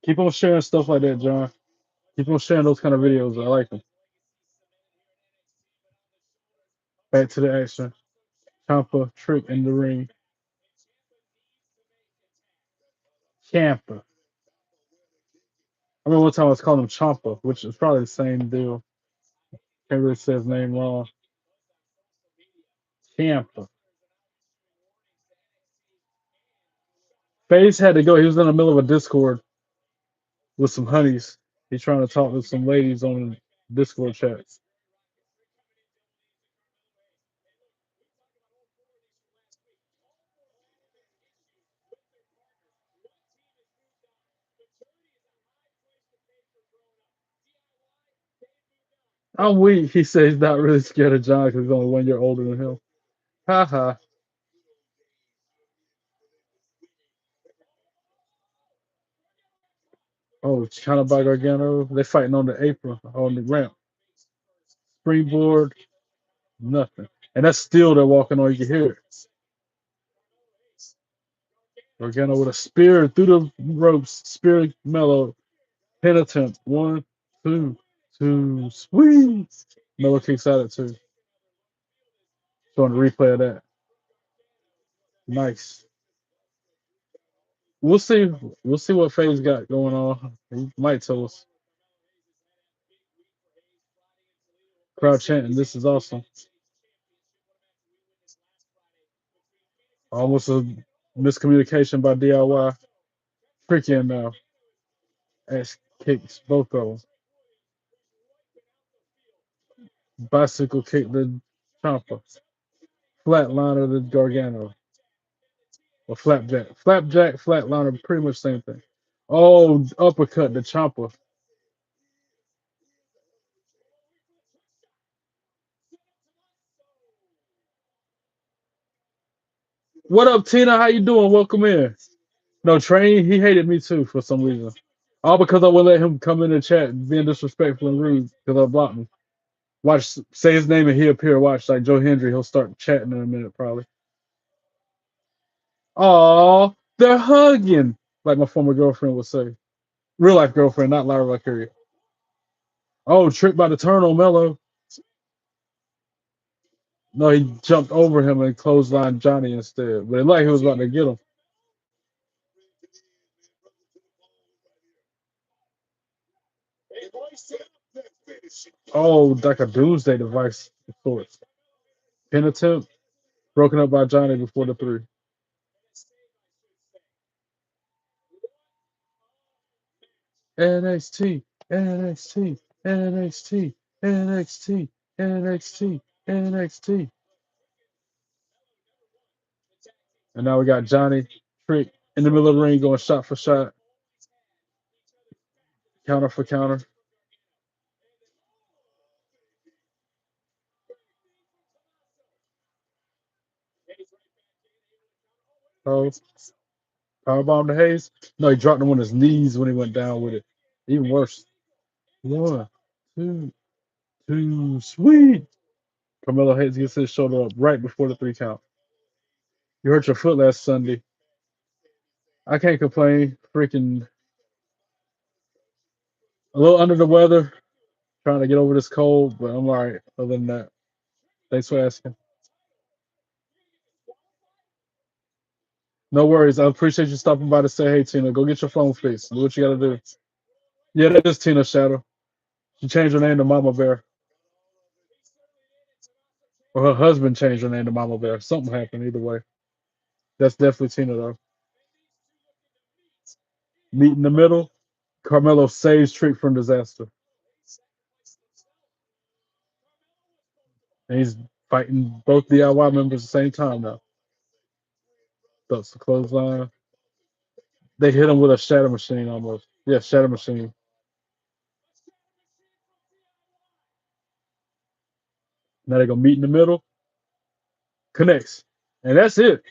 [SPEAKER 1] Keep on sharing stuff like that, John. Keep on sharing those kind of videos. I like them. Back to the action. Champa trick in the ring. Champa. I remember one time I was calling him Champa, which is probably the same deal. Can't really say his name wrong. Champa. FaZe had to go. He was in the middle of a Discord with some honeys. He's trying to talk to some ladies on Discord chats. I'm weak. He says he's not really scared of John because he's only 1 year older than him. Ha ha. Oh, China by Gargano. They're fighting on the apron, on the ramp. Springboard, nothing. And that's still they're walking on. You can hear it. Gargano with a spear through the ropes. Spear Mello. Pin attempt. One, two, two. Sweet. Mello kicks out at two. Showing the replay of that. Nice. We'll see. We'll see what FaZe got going on. He might tell us. Crowd chanting, "This is awesome." Almost a miscommunication by DIY. Freaking ass kicks both of them. Bicycle kick the Champa. Flatliner the Gargano. Or flapjack. Flapjack, flatliner, pretty much same thing. Oh, uppercut the Champa. What up, Tina? How you doing? Welcome in. No, Train, he hated me too for some reason. All because I would let him come in the chat being disrespectful and rude because I blocked him. Watch, say his name and he appear. Watch, like Joe Hendry, he'll start chatting in a minute probably. Oh, they're hugging, like my former girlfriend would say. Real life girlfriend, not Lyra Vaquer. Oh, tricked by the turn on Mello. No, he jumped over him and clotheslined Johnny instead. But it like he was about to get him. Oh, like a doomsday device of sorts. Pin attempt, broken up by Johnny before the three. NXT, NXT, NXT, NXT, NXT, NXT. And now we got Johnny Trick in the middle of the ring going shot for shot, counter for counter. Oh, powerbomb to Hayes. No, he dropped him on his knees when he went down with it. Even worse. One, two, two, sweet. Carmelo Hayes gets his shoulder up right before the three count. You hurt your foot last Sunday. I can't complain. Freaking a little under the weather, trying to get over this cold, but I'm all right. Other than that, thanks for asking. No worries. I appreciate you stopping by to say hey, Tina. Go get your phone fixed. Do what you got to do. Yeah, that is Tina Shadow. She changed her name to Mama Bear. Or her husband changed her name to Mama Bear. Something happened either way. That's definitely Tina, though. Meet in the middle. Carmelo saves Trick from disaster. And he's fighting both DIY members at the same time now. That's the clothesline. They hit him with a shadow machine almost. Yeah, shadow machine. Now they're gonna meet in the middle. Connects. And that's it.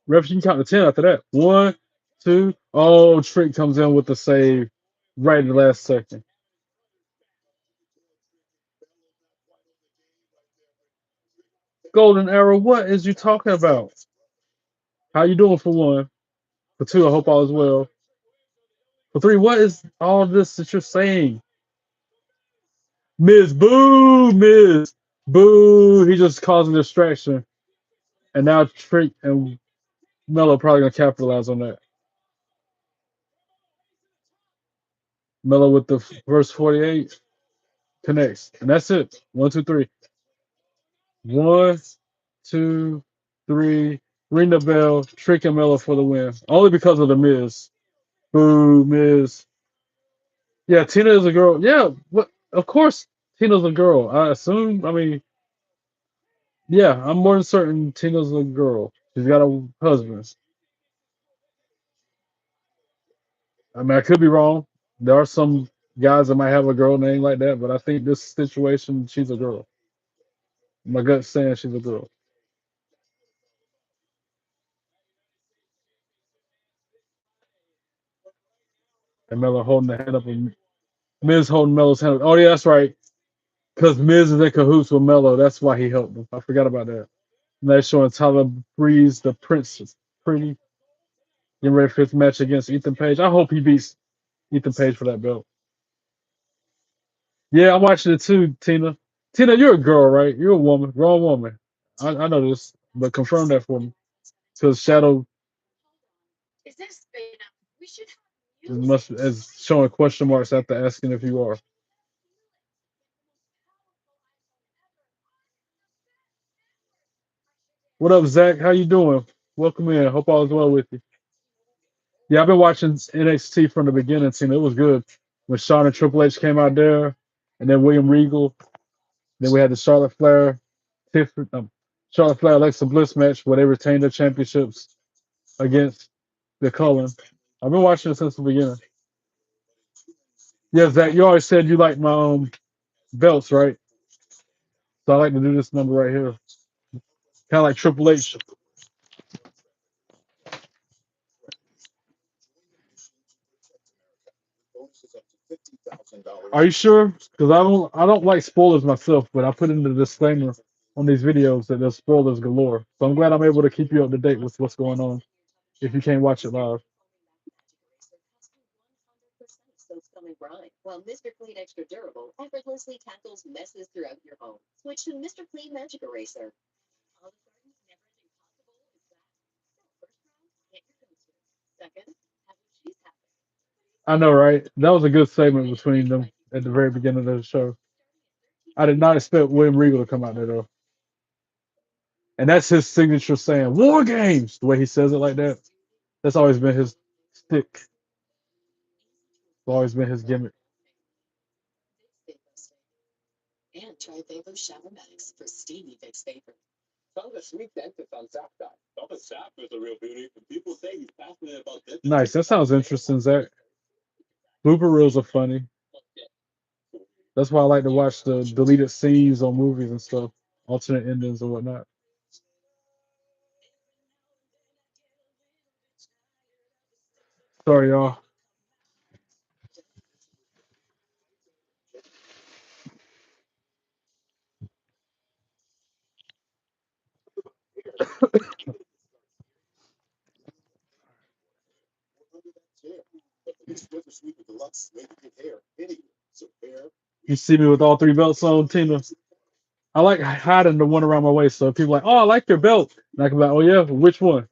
[SPEAKER 1] Ref, you can count to 10 after that. One, two. Oh, Trick comes in with the save right in the last second. Golden arrow, what is you talking about? How you doing for one? For two, I hope all is well. For three, what is all this that you're saying? Miz, boo, Miz, boo. He just caused a distraction. And now Trick and Melo probably gonna capitalize on that. Melo with the verse 48 connects. And that's it. One, two, three. One, two, three. Ring the bell. Trick and Melo for the win. Only because of the Miz. Boo, Miz. Yeah, Tina is a girl. Yeah, what? Of course, Tina's a girl. I assume. I mean, yeah, I'm more than certain Tina's a girl. She's got a husband. I mean, I could be wrong. There are some guys that might have a girl name like that, but I think this situation, she's a girl. My gut's saying she's a girl. And Melo holding the hand up, and Miz holding Melo's hand up. Oh yeah, that's right. Because Miz is in cahoots with Melo. That's why he helped him. I forgot about that. And they're showing Tyler Breeze, the Prince, pretty getting ready for his match against Ethan Page. I hope he beats Ethan Page for that belt. Yeah, I'm watching it too, Tina. Tina, you're a girl, right? You're a woman, grown woman. I know this, but confirm that for me. Because Shadow must is showing question marks after asking if you are. What up, Zach? How you doing? Welcome in. Hope all is well with you. Yeah, I've been watching NXT from the beginning, Tina. It was good. When Shawn and Triple H came out there, and then William Regal. Then we had the Charlotte Flair Alexa Bliss match where they retained their championships against the Cullen. I've been watching it since the beginning. Yeah, Zach, you always said you like my belts, right? So I like to do this number right here. Kind of like Triple H. Are you sure? Because I don't like spoilers myself, but I put in the disclaimer on these videos that there's spoilers galore. So I'm glad I'm able to keep you up to date with what's going on if you can't watch it live.
[SPEAKER 2] Soap coming brine, while Mr. Clean Extra Durable effortlessly tackles messes throughout your home. Switch to Mr. Clean Magic Eraser. Olive Garden's never-ending possible is back. So first round, get your go-to. Second, have your cheese happen.
[SPEAKER 1] I know, right? That was a good segment between them at the very beginning of the show. I did not expect William Regal to come out there though. And that's his signature saying, War Games, the way he says it like that. That's always been his stick. It's always been his gimmick.
[SPEAKER 2] And try Vapor Shower Max for steamy fix vapor.
[SPEAKER 1] Nice. That sounds interesting, Zach. Blooper reels are funny. That's why I like to watch the deleted scenes on movies and stuff, alternate endings and whatnot. Sorry, y'all. You see me with all three belts on, Tina. I like hiding the one around my waist, so people are like, oh, I like your belt. And I can be like, oh yeah, which one?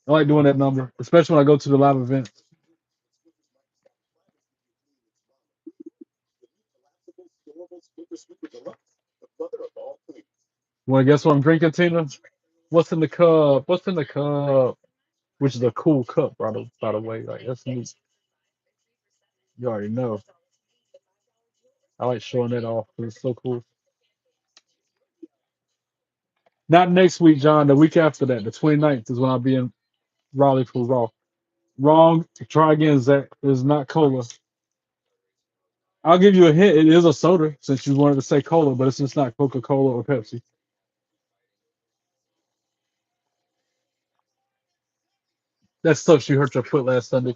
[SPEAKER 1] I like doing that number, especially when I go to the live events. Want to guess what I'm drinking, Tina? What's in the cup? What's in the cup? Which is a cool cup, by the way. Like that's neat. You already know. I like showing that off. It's so cool. Not next week, John. The week after that, the 29th, is when I'll be in Raleigh for Raw. Wrong. Try again, Zach. It's not cola. I'll give you a hint. It is a soda since you wanted to say cola, but it's just not Coca Cola or Pepsi. That sucks. You hurt your foot last Sunday.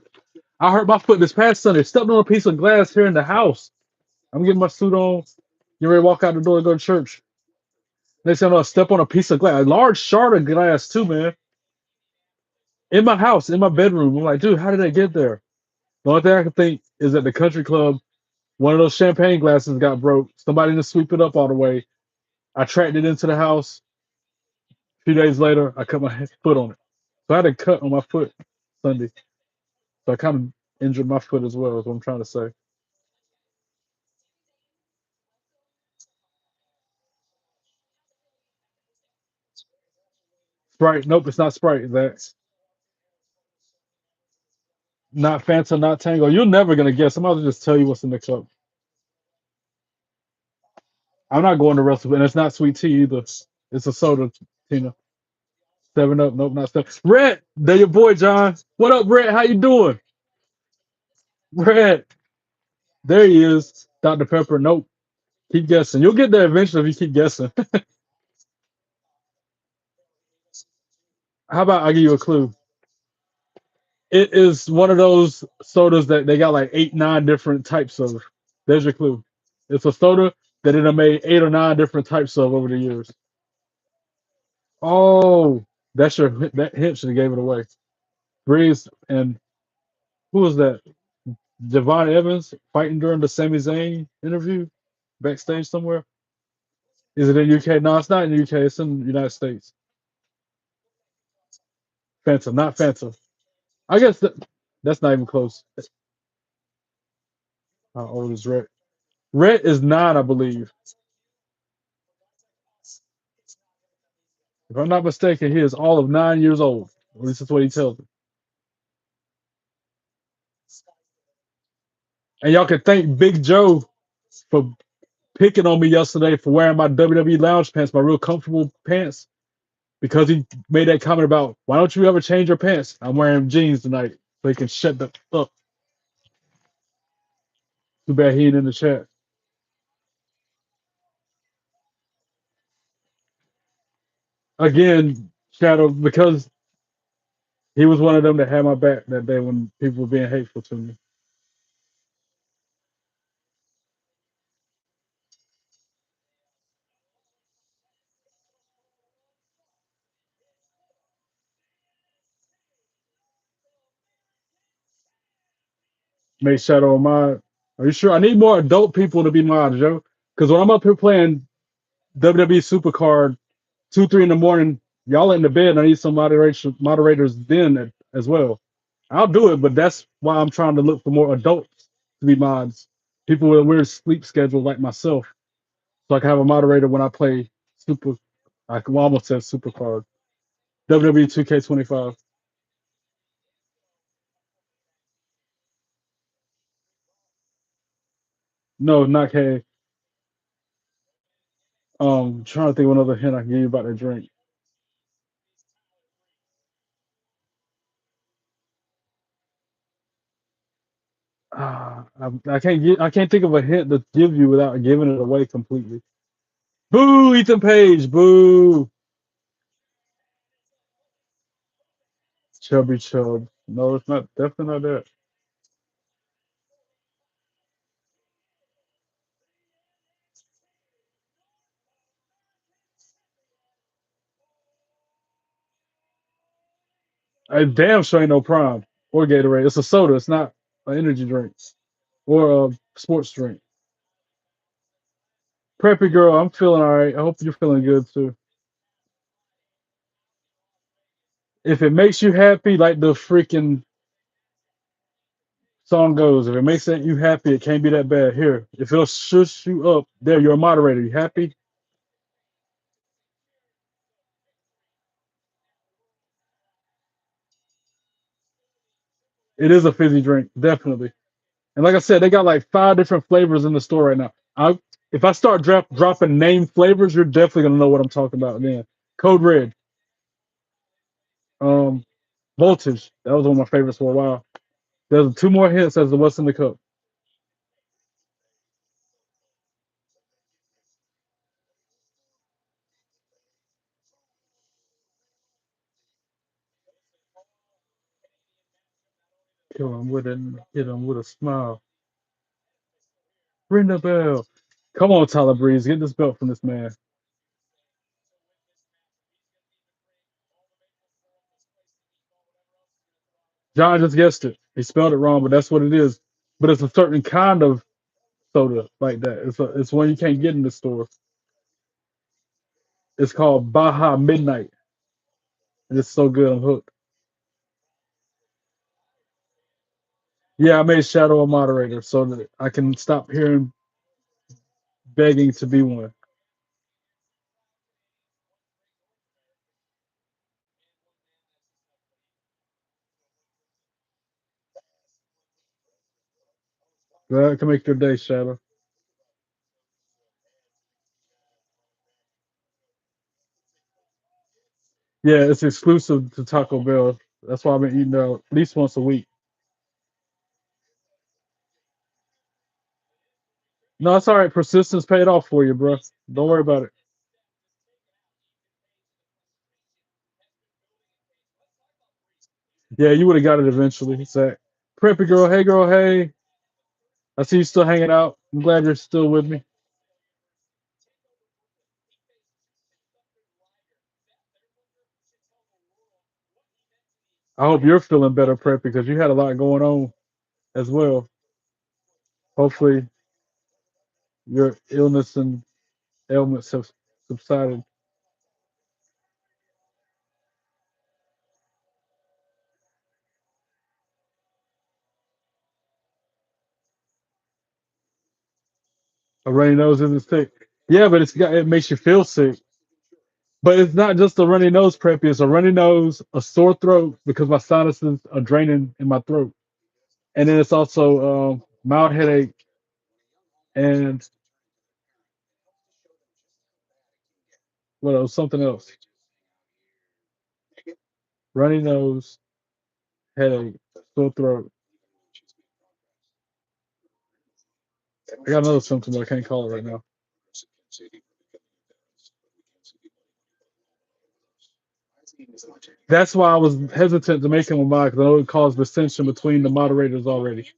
[SPEAKER 1] I hurt my foot this past Sunday. Stepped on a piece of glass here in the house. I'm getting my suit on. You ready to walk out the door to go to church? Next thing I know, I step on a piece of glass, a large shard of glass too, man. In my house, in my bedroom. I'm like, dude, how did I get there? The only thing I can think is at the country club, one of those champagne glasses got broke. Somebody didn't sweep it up all the way. I tracked it into the house. A few days later, I cut my foot on it. So I had a cut on my foot Sunday. So I kind of injured my foot as well, is what I'm trying to say. Sprite. Nope, it's not Sprite. That's not Fanta, not Tango. You're never going to guess. I'm about to just tell you what's in the cup. I'm not going to recipe, and it's not sweet tea either. It's a soda, Tina. 7 Up. Nope, not 7. Red, there your boy, John. What up, Red? How you doing? Red, there he is. Dr. Pepper. Nope. Keep guessing. You'll get there eventually if you keep guessing. How about I give you a clue? It is one of those sodas that they got like 8, 9 different types of. There's your clue. It's a soda that it have made 8 or 9 different types of over the years. Oh, that hint should have gave it away. Breeze and who was that? Javon Evans fighting during the Sami Zayn interview backstage somewhere. Is it in UK? No, it's not in the UK. It's in the United States. Fanta, not Fanta. I guess that's not even close. How old is Rhett? Rhett is 9, I believe. If I'm not mistaken, he is all of 9 years old. At least that's what he tells me. And y'all can thank Big Joe for picking on me yesterday for wearing my WWE lounge pants, my real comfortable pants, because he made that comment about why don't you ever change your pants? I'm wearing jeans tonight, so he can shut the up. Too bad he ain't in the chat. Again, Shadow, because he was one of them that had my back that day when people were being hateful to me. Made Shadow a mod. Are you sure? I need more adult people to be mods, Joe. Because when I'm up here playing WWE Supercard 2, 3 in the morning, y'all in the bed. And I need some moderators then as well. I'll do it, but that's why I'm trying to look for more adults to be mods. People with a weird sleep schedule like myself, so I can have a moderator when I play Super. I can almost say Supercard. WWE 2K25. No, not K. Trying to think of another hint I can give you about the drink. I can't think of a hint to give you without giving it away completely. Boo, Ethan Page, boo. Chubby Chub. No, it's not. Definitely not that. I damn sure ain't no Prime or Gatorade. It's a soda. It's not an energy drink or a sports drink. Preppy girl, I'm feeling all right. I hope you're feeling good too. If it makes you happy, like the freaking song goes, if it makes you happy, it can't be that bad. Here, if it'll shush you up, there, you're a moderator. You happy? It is a fizzy drink, definitely. And like I said, they got like 5 different flavors in the store right now. If I start dropping name flavors, you're definitely gonna know what I'm talking about then. Code Red. Um, Voltage. That was one of my favorites for a while. There's two more hits as the What's in the Cup. Kill him with a hit him with a smile. Ring the bell. Come on, Tyler Breeze, get this belt from this man. John just guessed it. He spelled it wrong, but that's what it is. But it's a certain kind of soda like that. It's one you can't get in the store. It's called Baja Midnight. And it's so good. I'm hooked. Yeah, I made Shadow a moderator so that I can stop hearing begging to be one. Glad I can make your day, Shadow. Yeah, it's exclusive to Taco Bell. That's why I've been eating there at least once a week. No, it's all right. Persistence paid off for you, bro. Don't worry about it. Yeah, you would have got it eventually. Zach. Preppy girl, hey girl, hey. I see you still hanging out. I'm glad you're still with me. I hope you're feeling better, Preppy, because you had a lot going on as well. Hopefully, your illness and ailments have subsided. A runny nose isn't sick. Yeah, but it makes you feel sick. But it's not just a runny nose, Preppy. It's a runny nose, a sore throat because my sinuses are draining in my throat, and then it's also mild headache and what else? Something else. Runny nose, headache, sore throat. I got another symptom, but I can't call it right now. That's why I was hesitant to make him a mod because I know it caused dissension between the moderators already.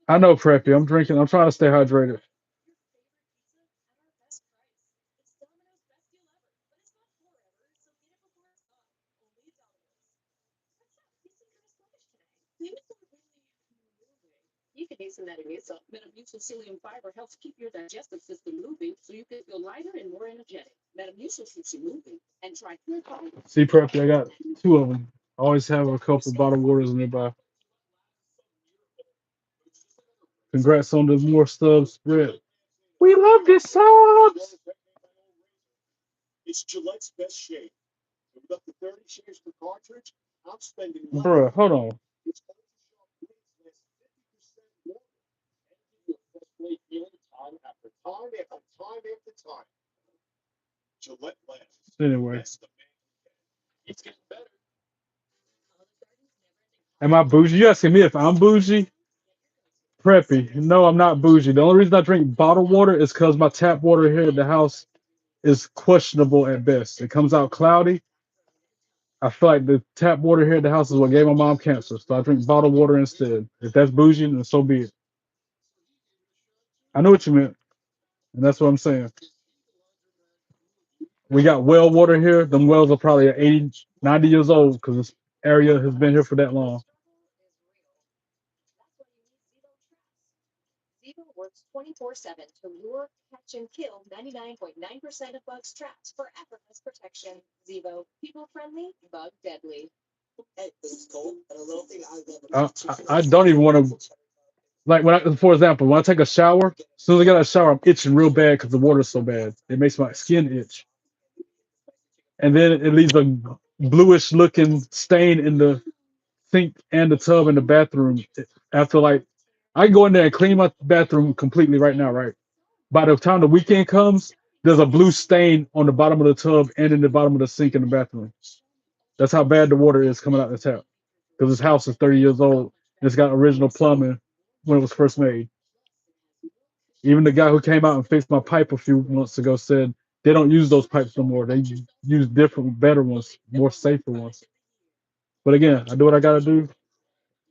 [SPEAKER 1] I know, Preppy. I'm drinking. I'm trying to stay hydrated.
[SPEAKER 2] You could use some Metamucil. Metamucil psyllium fiber helps keep your digestive system moving so you can feel lighter and more energetic. Metamucil keeps you moving. And try clear coffee.
[SPEAKER 1] See, Preppy, I got two of them. I always have a couple bottled waters nearby. Congrats on the more subs spread. We love this subs. Bruh, hold on. Anyway, am I bougie? You asking me if I'm bougie? Preppy. No, I'm not bougie. The only reason I drink bottled water is because my tap water here at the house is questionable at best. It comes out cloudy. I feel like the tap water here at the house is what gave my mom cancer. So I drink bottled water instead. If that's bougie, then so be it. I know what you meant. And that's what I'm saying. We got well water here. Them wells are probably 80, 90 years old because this area has been here for that long.
[SPEAKER 2] Zivo works 24/7 to lure, catch, and kill 99.9% of bugs traps for effortless protection. Zivo, people friendly, bug deadly.
[SPEAKER 1] I don't even want to, like, for example, when I take a shower, as soon as I get out of the shower, I'm itching real bad because the water's so bad. It makes my skin itch. And then it leaves a bluish looking stain in the sink and the tub in the bathroom. After, like, I can go in there and clean my bathroom completely right now, right? By the time the weekend comes, There's a blue stain on the bottom of the tub and in the bottom of the sink in the bathroom. That's how bad the water is coming out the tap. Because this house is 30 years old. And it's got original plumbing when it was first made. Even the guy who came out and fixed my pipe a few months ago said they don't use those pipes no more. They use different, better ones, more safer ones. But again, I do what I got to do.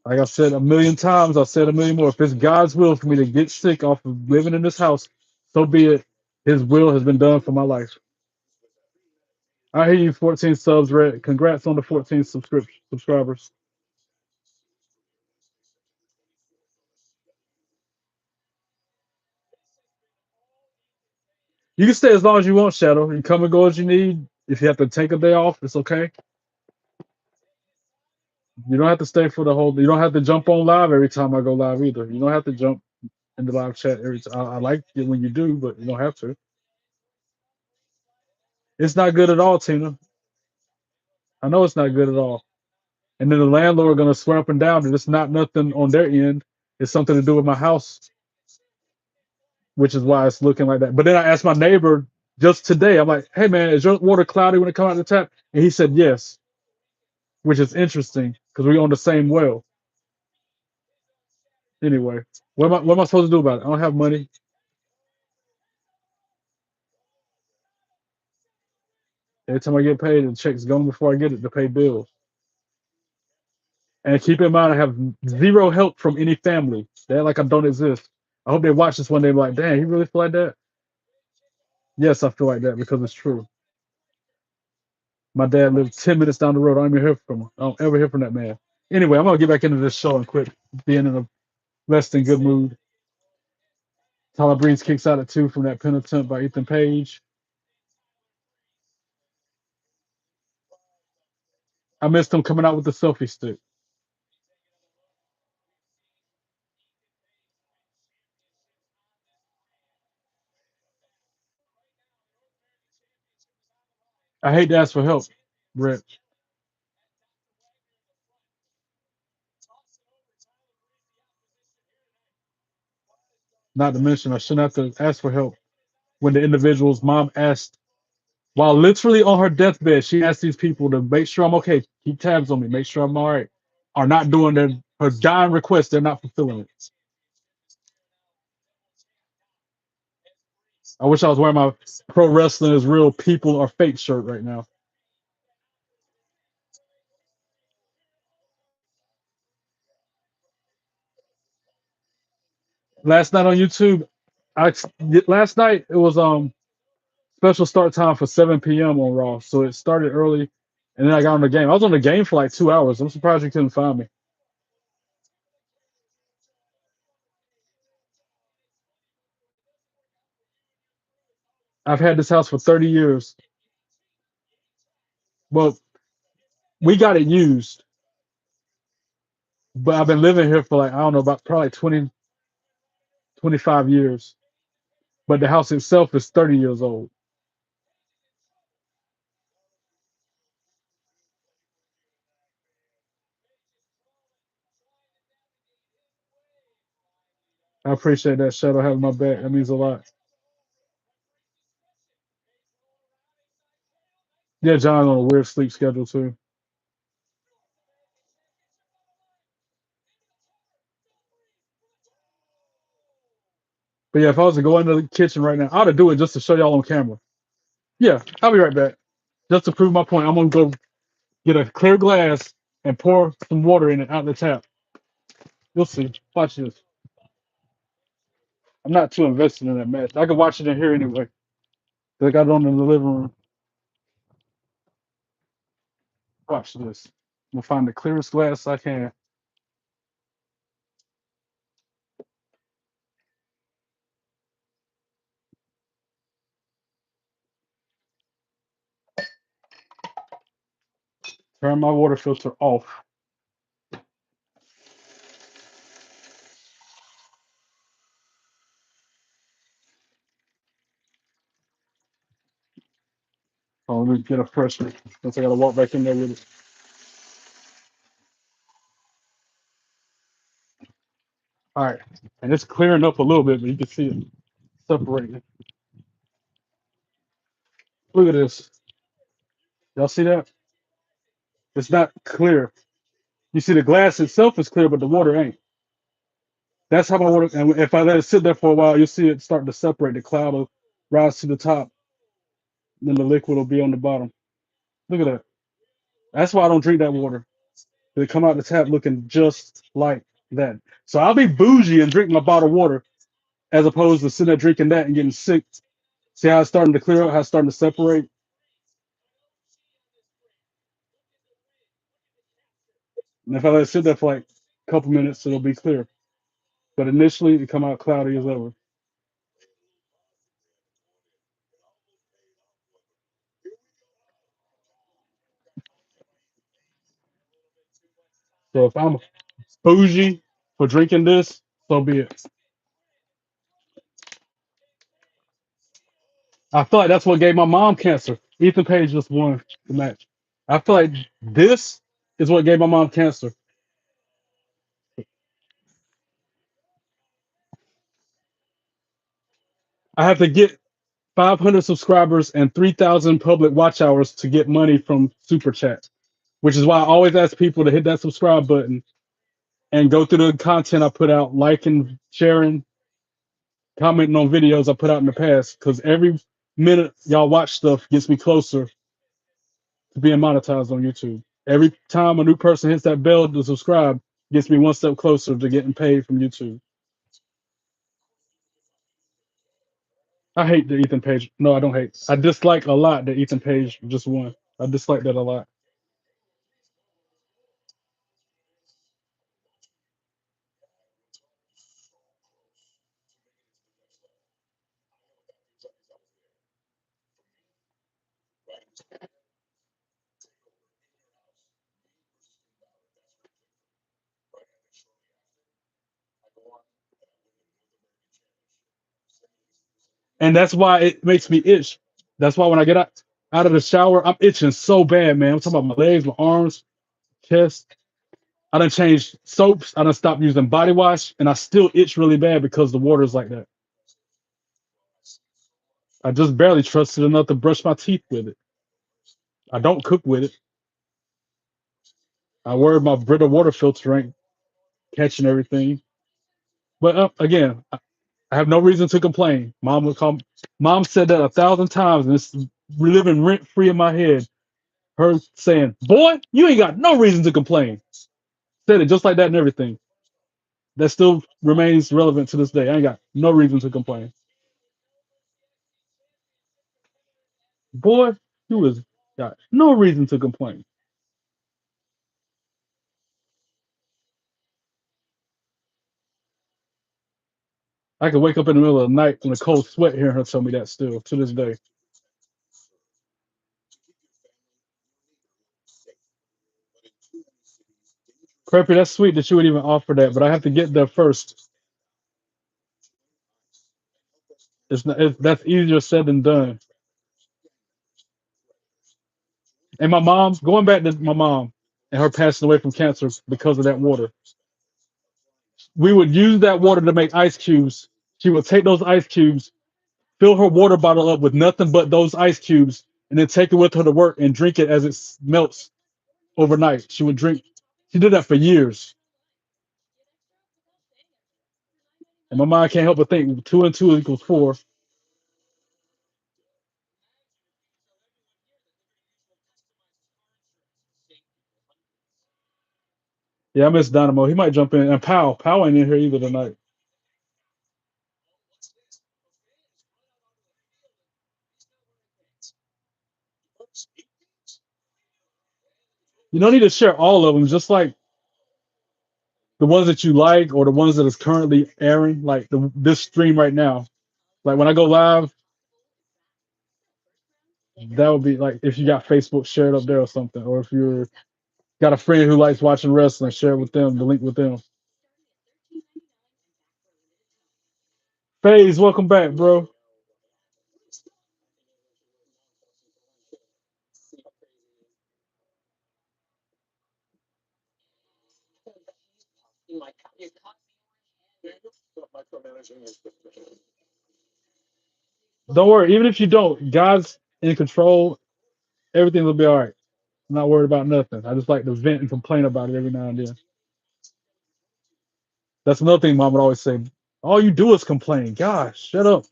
[SPEAKER 1] Like I said a million times, I'll say it a million more. If it's God's will for me to get sick off of living in this house, so be it. His will has been done for my life. I hear you, 14 subs, Red. Congrats on the 14 subscribers. You can stay as long as you want, Shadow. You come and go as you need. If you have to take a day off, it's okay. You don't have to stay for the whole. You don't have to jump on live every time I go live either. You don't have to jump in the live chat every time. I like it when you do, but you don't have to. It's not good at all, Tina. I know it's not good at all. And then the landlord gonna swear up and down that it's not nothing on their end. It's something to do with my house, which is why it's looking like that. But then I asked my neighbor just today. I'm like, "Hey man, is your water cloudy when it comes out the tap?" And he said yes, which is interesting because we own the same well. Anyway, what am I supposed to do about it? I don't have money. Every time I get paid, the check's gone before I get it to pay bills. And keep in mind, I have zero help from any family. They're like I don't exist. I hope they watch this one day and be like, "Damn, he really feel like that?" Yes, I feel like that because it's true. My dad lives 10 minutes down the road. I don't even hear from him. I don't ever hear from that man. Anyway, I'm gonna get back into this show and quit being in a less than good mood. Tyler Breeze kicks out at 2 from that pin attempt by Ethan Page. I missed him coming out with the selfie stick. I hate to ask for help, Brett. Not to mention, I shouldn't have to ask for help when the individual's mom asked, while literally on her deathbed, she asked these people to make sure I'm okay, keep tabs on me, make sure I'm all right, are not doing her dying request. They're not fulfilling it. I wish I was wearing my pro wrestling is real people are fake shirt right now. Last night on YouTube, I last night it was special start time for 7 p.m. on Raw, so it started early, and then I got on the game. I was on the game for like 2 hours. I'm surprised you couldn't find me. I've had this house for 30 years. Well, we got it used, but I've been living here for like I don't know about probably 20, 25 years. But the house itself is 30 years old. I appreciate that, Shadow, having my back. That means a lot. Yeah, John's on a weird sleep schedule too. But yeah, if I was to go into the kitchen right now, I ought to do it just to show y'all on camera. Yeah, I'll be right back. Just to prove my point, I'm gonna go get a clear glass and pour some water in it out the tap. You'll see. Watch this. I'm not too invested in that match. I can watch it in here anyway. I got it on in the living room. Watch this. I'm gonna find the clearest glass I can. Turn my water filter off. Oh, let me get a fresh one. Since I gotta walk back in there with it. All right. And it's clearing up a little bit, but you can see it separating. Look at this. Y'all see that? It's not clear. You see the glass itself is clear, but the water ain't. That's how my water. And if I let it sit there for a while, you'll see it start to separate. The cloud will rise to the top, then the liquid will be on the bottom. Look at that. That's why I don't drink that water. They come out the tap looking just like that. So I'll be bougie and drink my bottled water as opposed to sitting there drinking that and getting sick. See how it's starting to clear out, how it's starting to separate? And if I let it sit there for like a couple minutes, it'll be clear. But initially, it come out cloudy as ever. So if I'm bougie for drinking this, so be it. I feel like that's what gave my mom cancer. Ethan Page just won the match. I feel like this is what gave my mom cancer. I have to get 500 subscribers and 3,000 public watch hours to get money from Super Chat, which is why I always ask people to hit that subscribe button and go through the content I put out, liking, sharing, commenting on videos I put out in the past. Because every minute y'all watch stuff gets me closer to being monetized on YouTube. Every time a new person hits that bell to subscribe, gets me one step closer to getting paid from YouTube. I hate the Ethan Page. No, I don't hate. I dislike a lot that Ethan Page just won. I dislike that a lot. And that's why it makes me itch. That's why when I get out of the shower, I'm itching so bad, man. I'm talking about my legs, my arms, chest. I done changed soaps. I done stopped using body wash, and I still itch really bad because the water's like that. I just barely trusted enough to brush my teeth with it. I don't cook with it. I worry my Brita water filter ain't catching everything. But again, I have no reason to complain. Mom would come. Mom said that 1,000 times, and it's reliving rent free in my head. Her saying, "Boy, you ain't got no reason to complain." Said it just like that and everything. That still remains relevant to this day. I ain't got no reason to complain. Boy, you was got no reason to complain. I could wake up in the middle of the night in a cold sweat hearing her tell me that still to this day. Crappy, that's sweet that you would even offer that, but I have to get there first. It's not. That's easier said than done. And my mom, going back to my mom and her passing away from cancer because of that water, we would use that water to make ice cubes. She would take those ice cubes, fill her water bottle up with nothing but those ice cubes, and then take it with her to work and drink it as it melts overnight. She would drink. She did that for years. And my mind can't help but think two and two equals four. Yeah, I miss Dynamo. He might jump in. And Powell. Powell ain't in here either tonight. You don't need to share all of them, just like the ones that you like or the ones that is currently airing, like this stream right now. Like when I go live, that would be like if you got Facebook shared up there or something, or if you're got a friend who likes watching wrestling, share it with them, the link with them. FaZe, welcome back, bro. Don't worry, even if you don't, guys, in control, everything will be all right. I'm not worried about nothing. I just like to vent and complain about it every now and then. That's another thing mom would always say. All you do is complain. Gosh, shut up.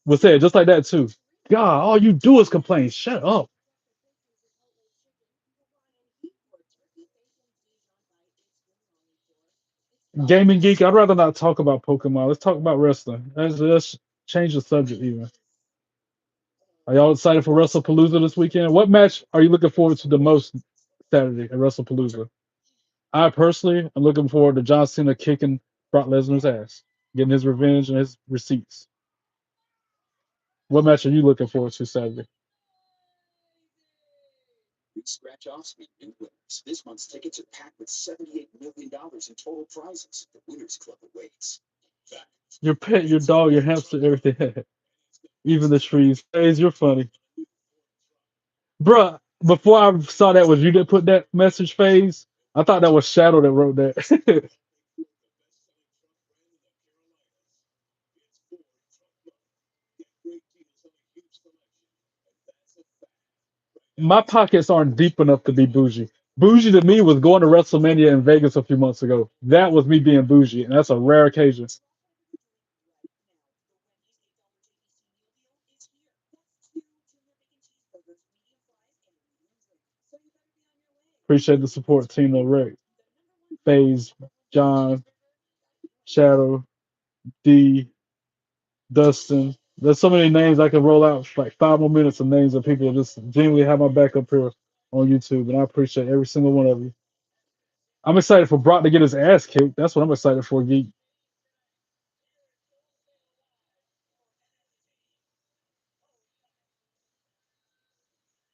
[SPEAKER 1] Would say it just like that too. God, all you do is complain. Shut up. Gaming geek, I'd rather not talk about Pokemon. Let's talk about wrestling. Let's change the subject even. Are y'all excited for WrestlePalooza this weekend? What match are you looking forward to the most Saturday at WrestlePalooza? I personally am looking forward to John Cena kicking Brock Lesnar's ass, getting his revenge and his receipts. What match are you looking forward to Saturday? Your pet, your dog, your hamster, everything. Even the trees. Hey, you're funny. Bruh, before I saw that was you that put that message phase, I thought that was Shadow that wrote that. My pockets aren't deep enough to be bougie. Bougie to me was going to WrestleMania in Vegas a few months ago. That was me being bougie, and that's a rare occasion. Appreciate the support, Tina, Rick, FaZe, John, Shadow, D, Dustin. There's so many names I can roll out, like 5 more minutes of names of people that just genuinely have my back up here on YouTube, and I appreciate every single one of you. I'm excited for Brock to get his ass kicked. That's what I'm excited for, Geek.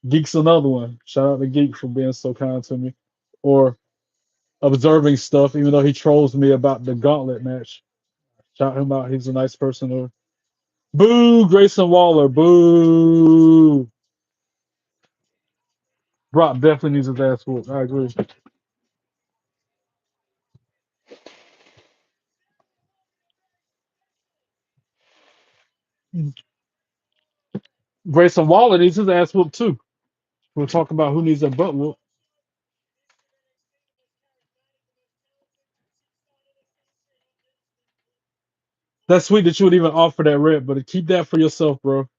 [SPEAKER 1] Geek's another one. Shout out to Geek for being so kind to me. Or observing stuff, even though he trolls me about the gauntlet match. Shout him out. He's a nice person. Or boo, Grayson Waller. Boo. Brock definitely needs his ass whooped. I agree. Grayson Waller needs his ass whooped too. We're talking about who needs a butt whoop. That's sweet that you would even offer that rep, but keep that for yourself, bro.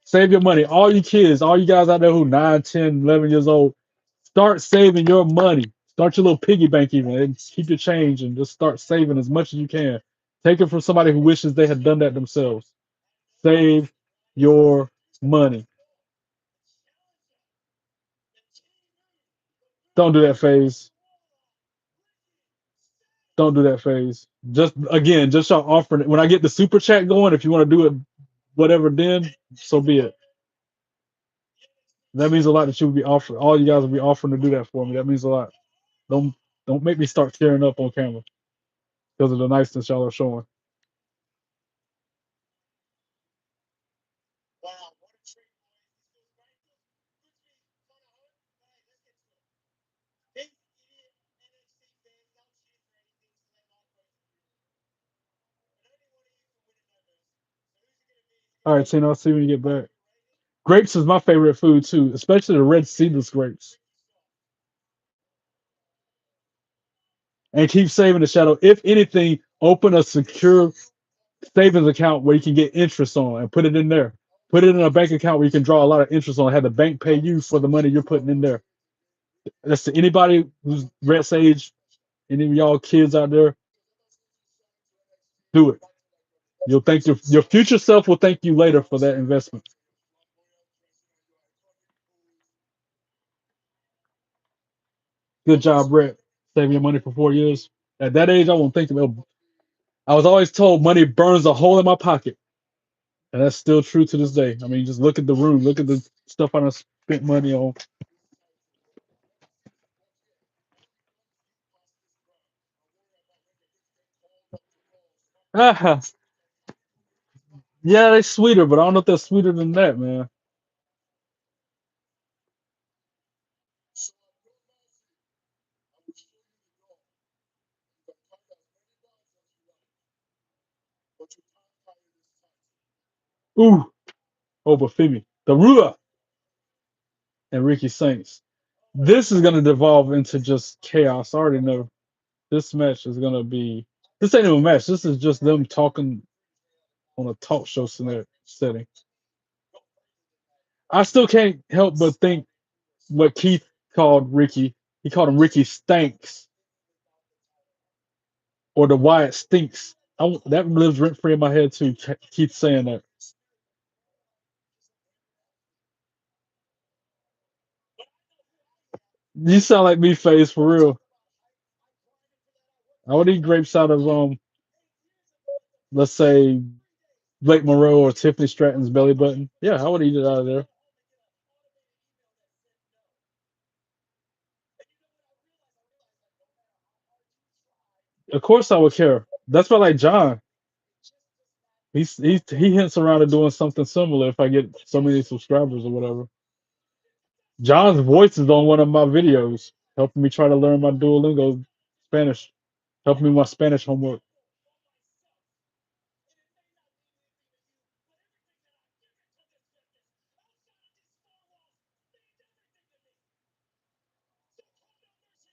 [SPEAKER 1] Save your money. All you kids, all you guys out there who 9, 10, 11 years old, start saving your money. Start your little piggy bank even and keep your change and just start saving as much as you can. Take it from somebody who wishes they had done that themselves. Save your money. Don't do that phase. Don't do that phase. Just again, just y'all offering it. When I get the super chat going, if you want to do it, whatever, then so be it. That means a lot that you would be offering. All you guys will be offering to do that for me. That means a lot. Don't don't make me start tearing up on camera because of the niceness y'all are showing. All right, Tina, I'll see you when you get back. Grapes is my favorite food too, especially the red seedless grapes. And keep saving the shadow. If anything, open a secure savings account where you can get interest on and put it in there. Put it in a bank account where you can draw a lot of interest on. Have the bank pay you for the money you're putting in there. That's to anybody who's Rett's age, any of y'all kids out there, do it. You'll thank your future self will thank you later for that investment. Good job, Brett. Saving your money for 4 years. At that age, I won't think about. I was always told money burns a hole in my pocket, and that's still true to this day. I mean, just look at the room, look at the stuff I done spent money on. Ah, yeah, they sweeter, but I don't know if they're sweeter than that, man. Ooh, over Femi, the Rhea, and Ricky Saints. This is gonna devolve into just chaos. I already know this match is gonna be. This ain't even a match. This is just them talking on a talk show setting. I still can't help but think what Keith called Ricky. He called him Ricky Stanks or the Wyatt Stinks. That lives rent free in my head too. Keith saying that. You sound like me, face for real. I would eat grapes out of let's say Blake Monroe or Tiffany Stratton's belly button. Yeah, I would eat it out of there. Of course, I would care. That's why, like John, he hints around to doing something similar if I get so many subscribers or whatever. John's voice is on one of my videos, helping me try to learn my Duolingo Spanish, helping me with my Spanish homework.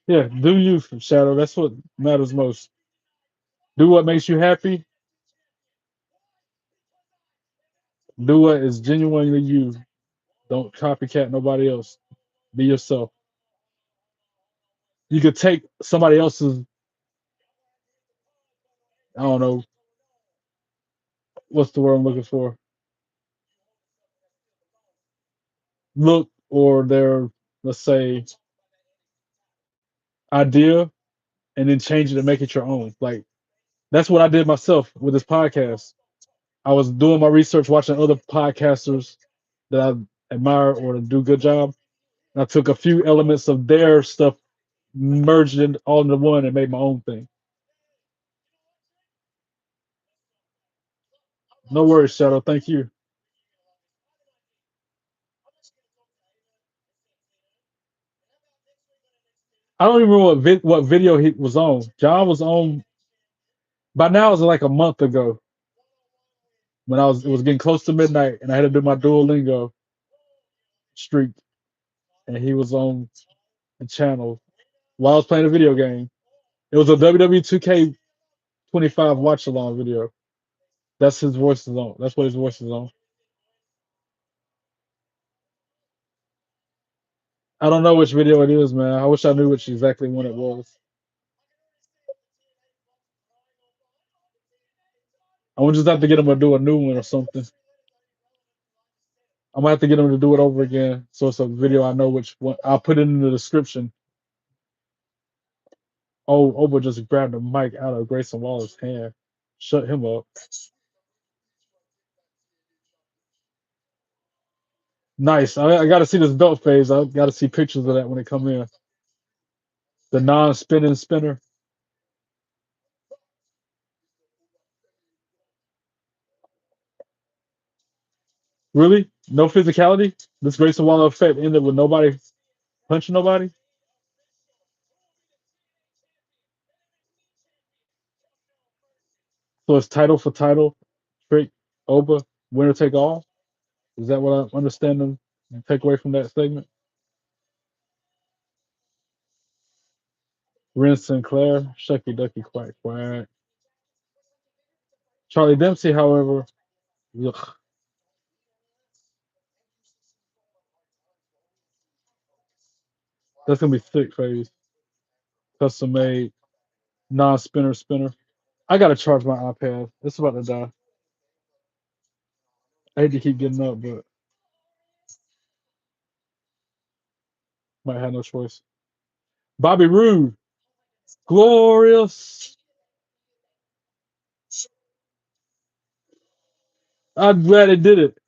[SPEAKER 1] Yeah, do you, Shadow. That's what matters most. Do what makes you happy. Do what is genuinely you. Don't copycat nobody else. Be yourself. You could take somebody else's, I don't know, what's the word I'm looking for? Look or their, let's say, idea and then change it and make it your own. Like, that's what I did myself with this podcast. I was doing my research, watching other podcasters that I admire or do a good job. And I took a few elements of their stuff, merged it all into one, and made my own thing. No worries, Shadow. Thank you. I don't even remember what video he was on. John was on by now. It was like a month ago when it was getting close to midnight, and I had to do my Duolingo streak, and he was on the channel while I was playing a video game. It was a WWE 2K25 watch along video. That's his voice is on. That's what his voice is on. I don't know which video it is, man. I wish I knew which exactly when it was. I would just have to get him to do a new one or something. I'm gonna have to get him to do it over again, so it's a video I know which one. I'll put it in the description. Oh, Oba just grabbed the mic out of Grayson Waller's hand. Shut him up. Nice. I got to see this belt phase. I got to see pictures of that when they come in. The non-spinning spinner. Really? No physicality? This Grayson Waller effect ended with nobody punching nobody? So it's title for title, trick, Oba, winner take all? Is that what I understand and take away from that segment? Ren Sinclair, Shucky Ducky Quack Quack. Charlie Dempsey, however, ugh, that's gonna be thick phase. Custom made, non-spinner spinner. I gotta charge my iPad. It's about to die. I hate to keep getting up, but might have no choice. Bobby Roode, glorious. I'm glad it did it.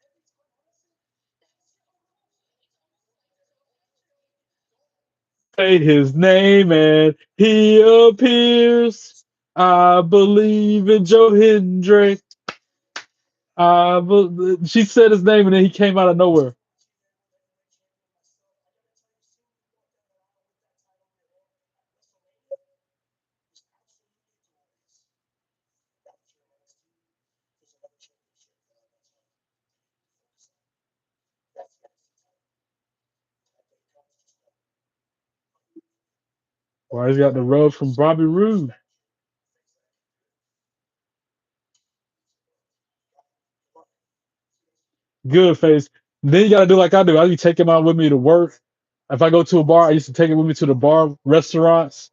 [SPEAKER 1] Say his name and he appears. I believe in Joe Hendry. She said his name and then he came out of nowhere. Why he's got the rub from Bobby Roode. Good face. Then you gotta do like I do. I be taking mine with me to work. If I go to a bar, I used to take it with me to the bar restaurants.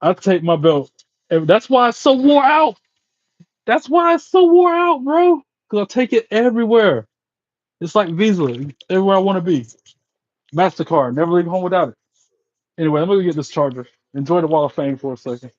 [SPEAKER 1] I take my belt. And that's why it's so wore out. That's why it's so wore out, bro. Cause I take it everywhere. It's like Visa, everywhere I want to be. MasterCard, never leave home without it. Anyway, I'm gonna get this charger. Enjoy the Wall of Fame for a second.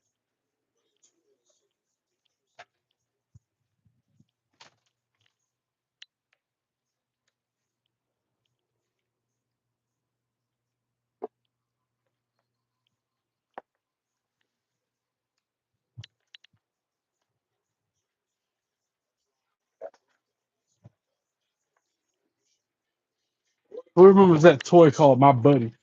[SPEAKER 1] Who remembers that toy called My Buddy?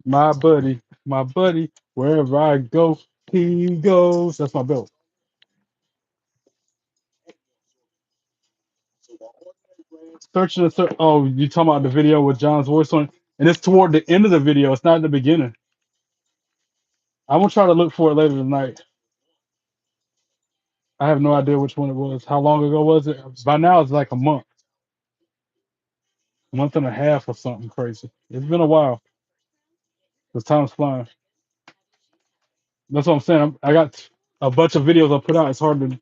[SPEAKER 1] My buddy, my buddy. Wherever I go, he goes. That's my belt. Searching the search. Oh, you talking about the video with John's voice on it? And it's toward the end of the video. It's not in the beginning. I'm gonna try to look for it later tonight. I have no idea which one it was. How long ago was it? By now it's like month and a half or something crazy. It's been a while. The time's flying. That's what I'm saying. I got a bunch of videos I put out. It's hard to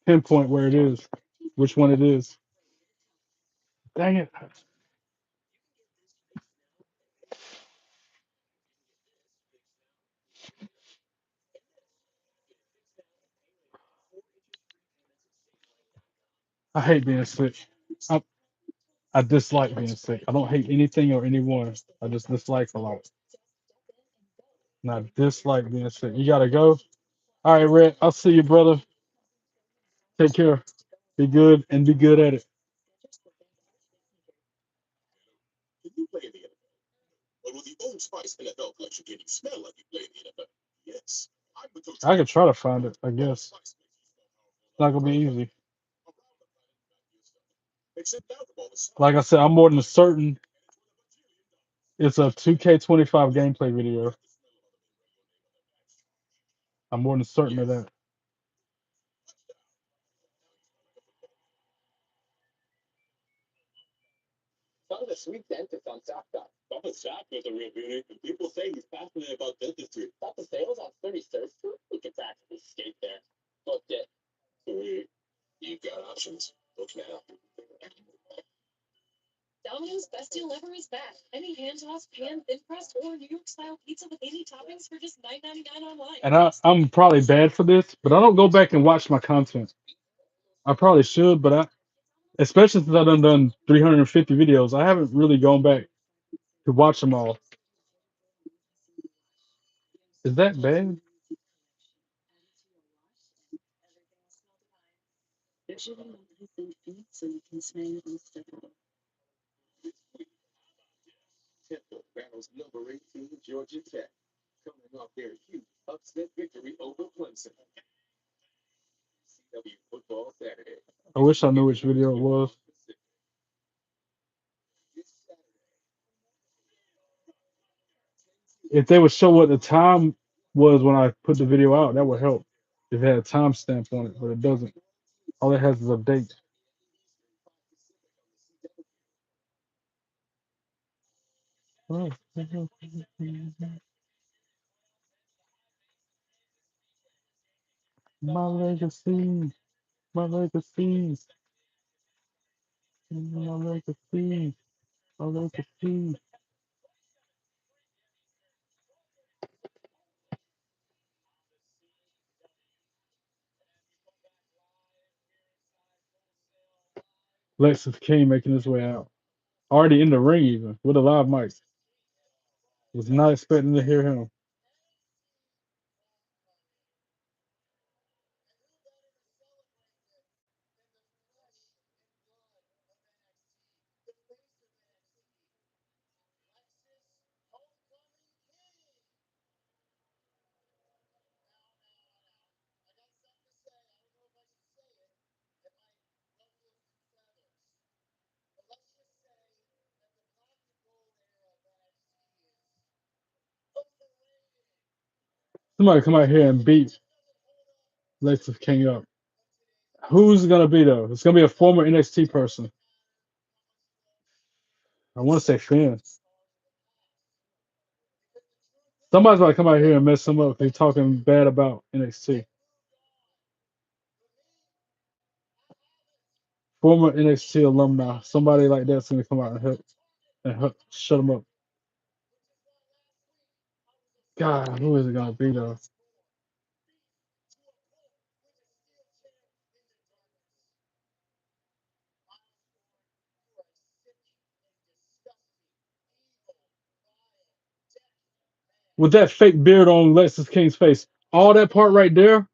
[SPEAKER 1] pinpoint where it is, which one it is. Dang it! I hate being sick. I, I dislike being sick. I don't hate anything or anyone. I just dislike a lot. And I dislike being sick. You gotta go. All right, Red. I'll see you, brother. Take care. Be good and be good at it. I could try to find it. I guess it's not gonna be easy. Like I said, I'm more than certain it's a 2K25 gameplay video. I'm more than certain of that.
[SPEAKER 2] Domino's best deal ever is back. Any hand tossed, pan, thin crust, or New York style pizza with 80 toppings for just $9.99 online.
[SPEAKER 1] And I'm probably bad for this, but I don't go back and watch my content. I probably should, but especially since I've done 350 videos, I haven't really gone back to watch them all. Is that bad? I wish I knew which video it was. If they would show what the time was when I put the video out, that would help. If it had a timestamp on it, but it doesn't. All it has is a date. My legacy, my legacy, my legacy, my legacy. Lexus King making his way out. Already in the ring, even with a live mic. Was not expecting to hear him. Somebody come out here and beat Lexus King up. Who's it gonna be though? It's gonna be a former NXT person. I want to say Finn. Somebody's about to come out here and mess him up. They're talking bad about NXT. Former NXT alumni. Somebody like that's gonna come out and shut him up. God, who is it gonna be though? With that fake beard on Lexus King's face, all that part right there,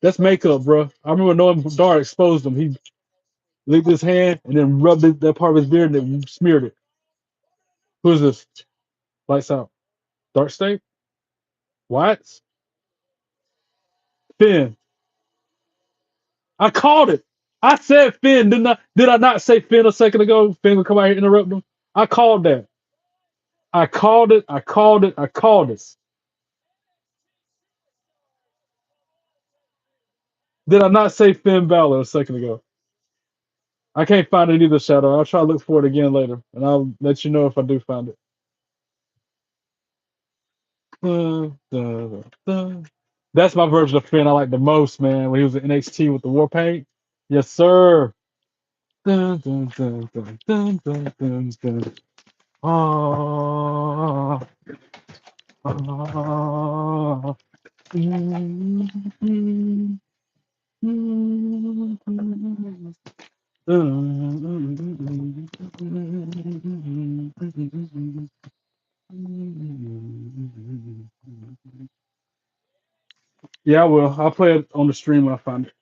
[SPEAKER 1] that's makeup, bro. I remember knowing Dar exposed him. He licked his hand and then rubbed that part of his beard and then smeared it. Who is this? Lights out. Dark State? What? Finn. I called it. I said Finn. Did I not say Finn a second ago? Finn would come out here and interrupt him. I called that. I called it. I called it. I called it. Did I not say Finn Balor a second ago? I can't find it either, Shadow. I'll try to look for it again later, and I'll let you know if I do find it. Dun, dun, dun. That's my version of Finn I like the most, man. When he was in NXT with the war paint. Yes, sir. Dun, dun, dun, dun, dun, dun, dun, dun. Ah, ah, mm, mm, mm, yeah, I will. I'll play it on the stream when I find it.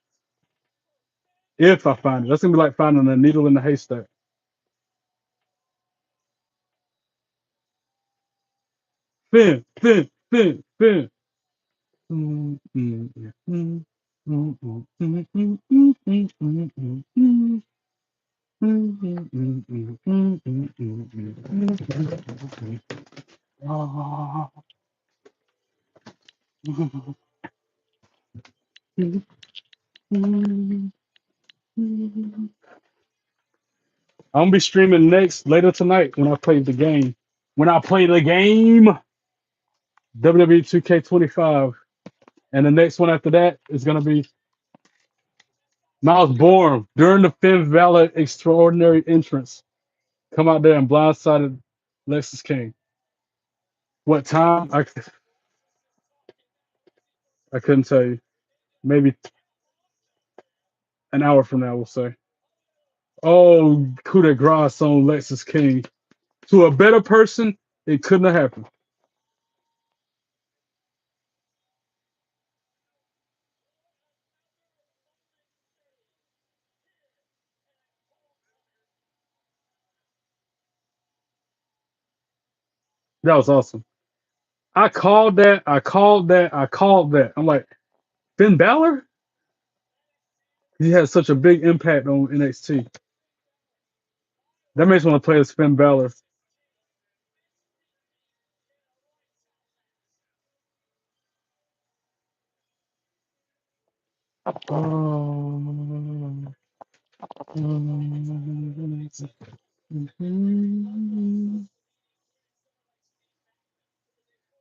[SPEAKER 1] If I find it. That's gonna be like finding a needle in the haystack. Finn, Finn, Finn, Finn. I'm gonna be streaming next later tonight when I play the game. When I play the game, WWE 2K25, and the next one after that is gonna be Miles Bourne during the Finn Balor extraordinary entrance. Come out there and blindsided Lexus King. What time? I couldn't tell you. Maybe an hour from now, we'll say. Oh, coup de grace on Lexus King. To a better person, it couldn't have happened. That was awesome. I called that. I called that. I called that. I'm like, Finn Balor? He had such a big impact on NXT. That makes me want to play as Finn Balor. Um,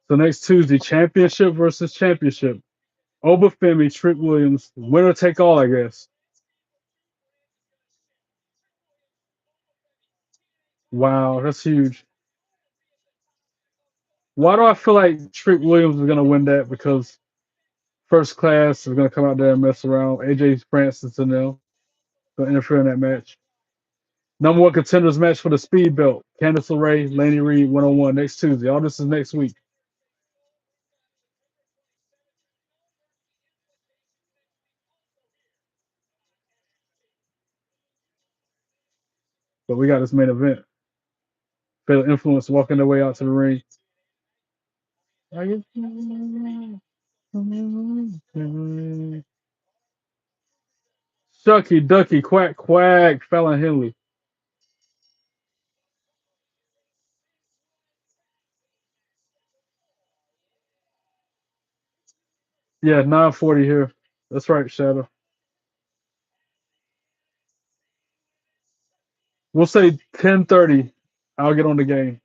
[SPEAKER 1] so next Tuesday, championship versus championship. Oba Femi, Trick Williams, winner take all, I guess. Wow, that's huge. Why do I feel like Trick Williams is gonna win that? Because first class is gonna come out there and mess around. AJ Francis and them gonna interfere in that match. Number one contenders match for the speed belt. Candice LeRae, Laney Reed, 101 next Tuesday. All this is next week. But we got this main event. Fatal Influence walking their way out to the ring. Shucky, Ducky, Quack, Quack, Fallon Henley. Yeah, 9:40 here. That's right, Shadow. We'll say 10:30. I'll get on the game.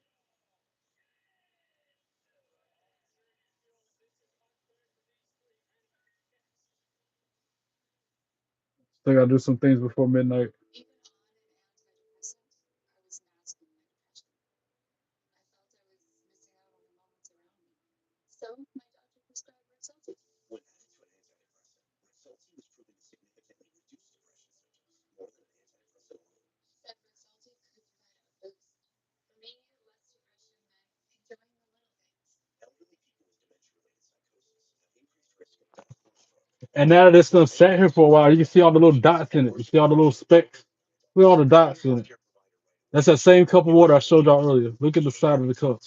[SPEAKER 1] Still gotta do some things before midnight.
[SPEAKER 2] Even on an antidepressant, I was masking my depression. I felt I was missing out on the moments around me. So my doctor prescribed Rexulti. When added to an antidepressant, Rexulti was proven to significantly reduce depression symptoms more than an antidepressant alone. Said Rexulti could provide a boost. For me, less depression meant enjoying the little things. Elderly people with dementia-related psychosis have increased risk of death or stroke.
[SPEAKER 1] And now that this stuff sat here for a while, you can see all the little dots in it. You see all the little specks. Look at all the dots in it. That's that same cup of water I showed y'all earlier. Look at the side of the cup.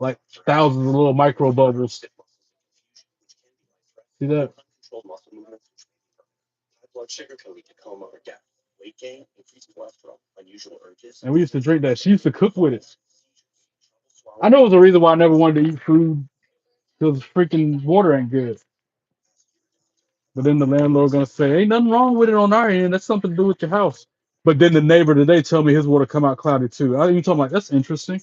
[SPEAKER 1] Like thousands of little micro bubbles. See that?
[SPEAKER 2] Uncontrolled muscle movements, high blood sugar can lead to coma or death. Weight gain, increased cholesterol, unusual urges.
[SPEAKER 1] And we used to drink that. She used to cook with it. I know it was the reason why I never wanted to eat food because freaking water ain't good. But then the landlord gonna say, ain't nothing wrong with it on our end. That's something to do with your house. But then the neighbor today told me his water come out cloudy too. I even told him like, that's interesting.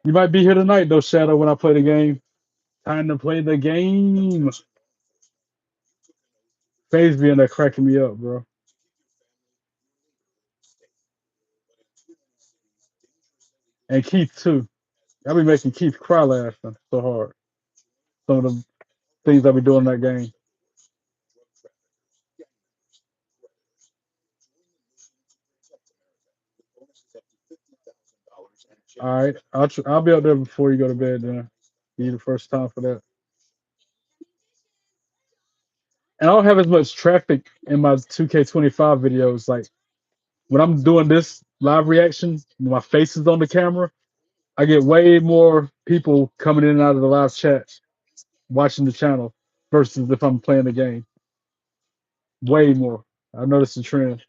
[SPEAKER 1] You might be here tonight though, Shadow, when I play the game. Time to play the game. FaZe being there cracking me up, bro. And Keith too. I be making Keith cry laughing so hard. Some of the things I be doing in that game. All right, I'll be up there before you go to bed. Then be the first time for that. And I don't have as much traffic in my 2K25 videos. Like when I'm doing this live reaction, my face is on the camera. I get way more people coming in and out of the live chat watching the channel versus if I'm playing the game. Way more. I noticed the trend.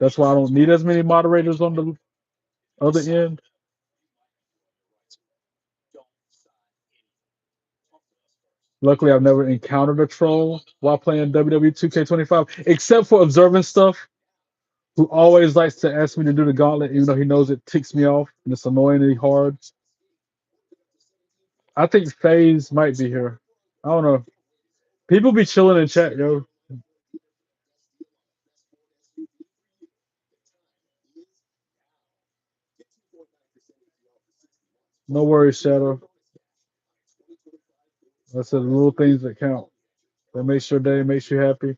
[SPEAKER 1] That's why I don't need as many moderators on the other end. Luckily, I've never encountered a troll while playing WWE 2K25, except for observing stuff. Who always likes to ask me to do the gauntlet, even though he knows it ticks me off and it's annoyingly hard. I think FaZe might be here. I don't know. People be chilling in chat, yo. No worries, Shadow. That's the little things that count. That makes your day, makes you happy.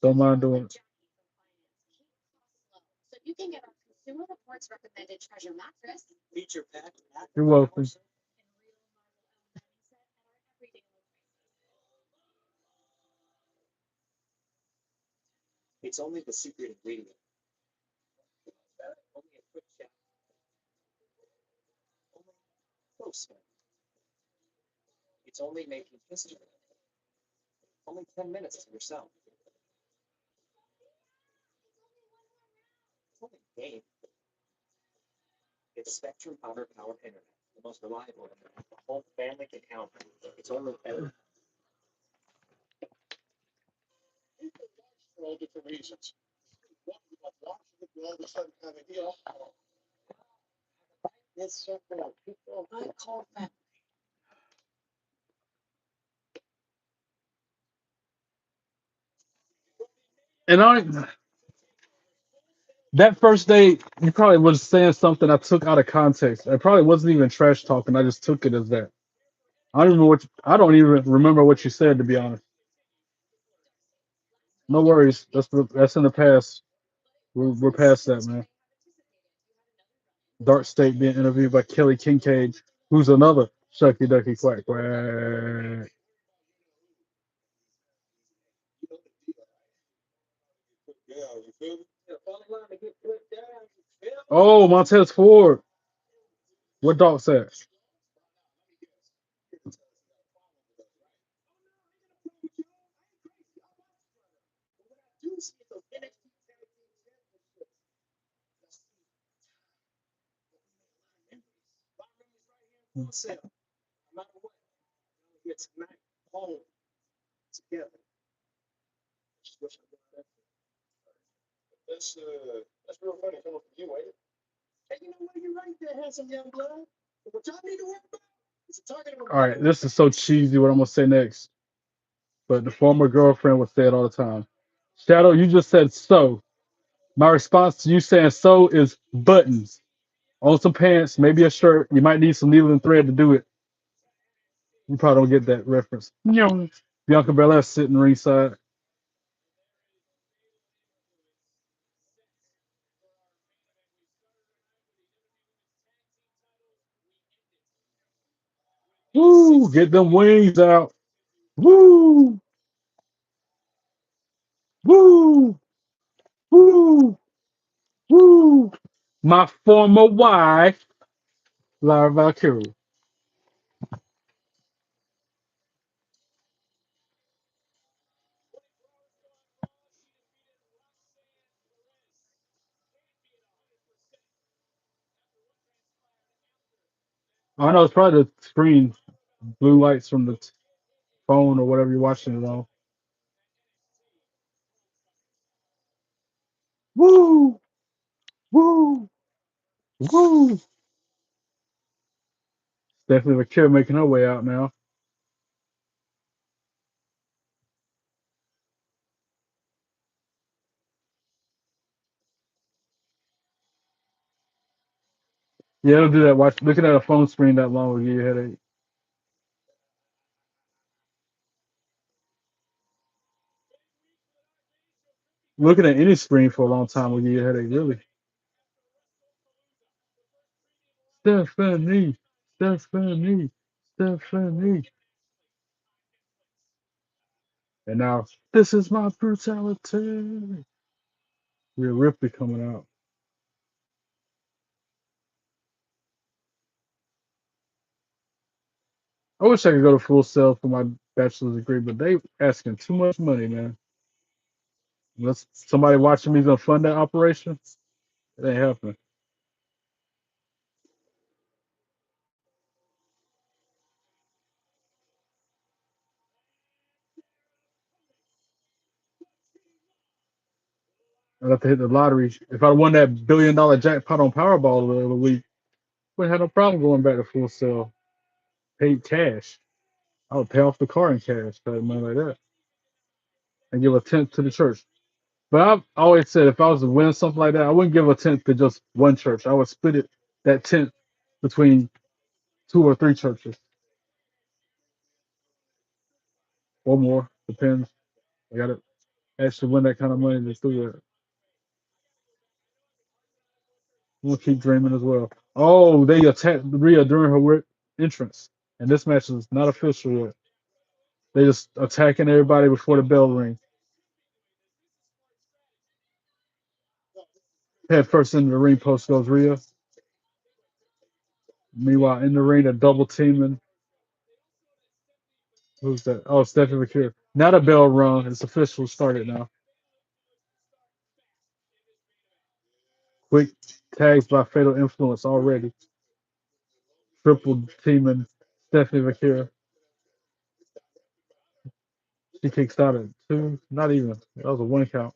[SPEAKER 1] Don't mind doing it.
[SPEAKER 2] So you can get our Consumer Reports recommended treasure mattress. Feature pack.
[SPEAKER 1] You're welcome.
[SPEAKER 2] It's only the secret ingredient. Only a quick check. Only close. It's only making history. Only 10 minutes to yourself. It's only game. It's Spectrum Power Internet, the most reliable internet the whole family can count on. It's only better. For all different reasons. This circle of people I call family.
[SPEAKER 1] And that first day, you probably was saying something I took out of context. It probably wasn't even trash talking. I just took it as that. I don't even remember what you said, to be honest. No worries. That's in the past. We're past that, man. Dark State being interviewed by Kelly Kincaid, who's another Shucky Ducky Quack Quack. Oh, Montez Ford. What dog said? All right, this is so cheesy. What I'm gonna say next, but the former girlfriend would say it all the time. Shadow, you just said so. My response to you saying so is buttons on some pants, maybe a shirt. You might need some needle and thread to do it. You probably don't get that reference. No. Bianca Belair sitting ringside. Woo! Get them wings out. Woo! Woo! Woo! Woo! My former wife, Lyra Valkyria. I know it's probably the screen, blue lights from the phone or whatever you're watching it on. Woo! Woo! Woo! Definitely Vaquer making her way out now. Yeah, it'll do that. Watch looking at a phone screen that long will give you a headache. Looking at any screen for a long time will give you a headache, really. Stephanie, Stephanie, Stephanie. And now, this is my brutality. Rhea Ripley coming out. I wish I could go to Full Sail for my bachelor's degree, but they asking too much money, man. Unless somebody watching me is gonna fund that operation, it ain't happening. I'd have to hit the lottery. If I won that $1 billion jackpot on Powerball the other week, wouldn't have no problem going back to Full Sail. Paid cash. I would pay off the car in cash, type money like that, and give a tenth to the church. But I've always said if I was to win something like that, I wouldn't give a tenth to just one church. I would split it that tenth between two or three churches or more. Depends. I gotta actually win that kind of money to do that. We'll keep dreaming as well. Oh, they attacked Rhea during her entrance, and this match is not official yet. They just attacking everybody before the bell rings. Head first into the ring post goes Rhea. Meanwhile, in the ring, a double teaming. Who's that? Oh, Stephanie McCure. Not a bell rung. It's official. Started now. Quick tags by Fatal Influence already. Triple teaming Stephanie McCure. She kicks out at two. Not even. That was a one count.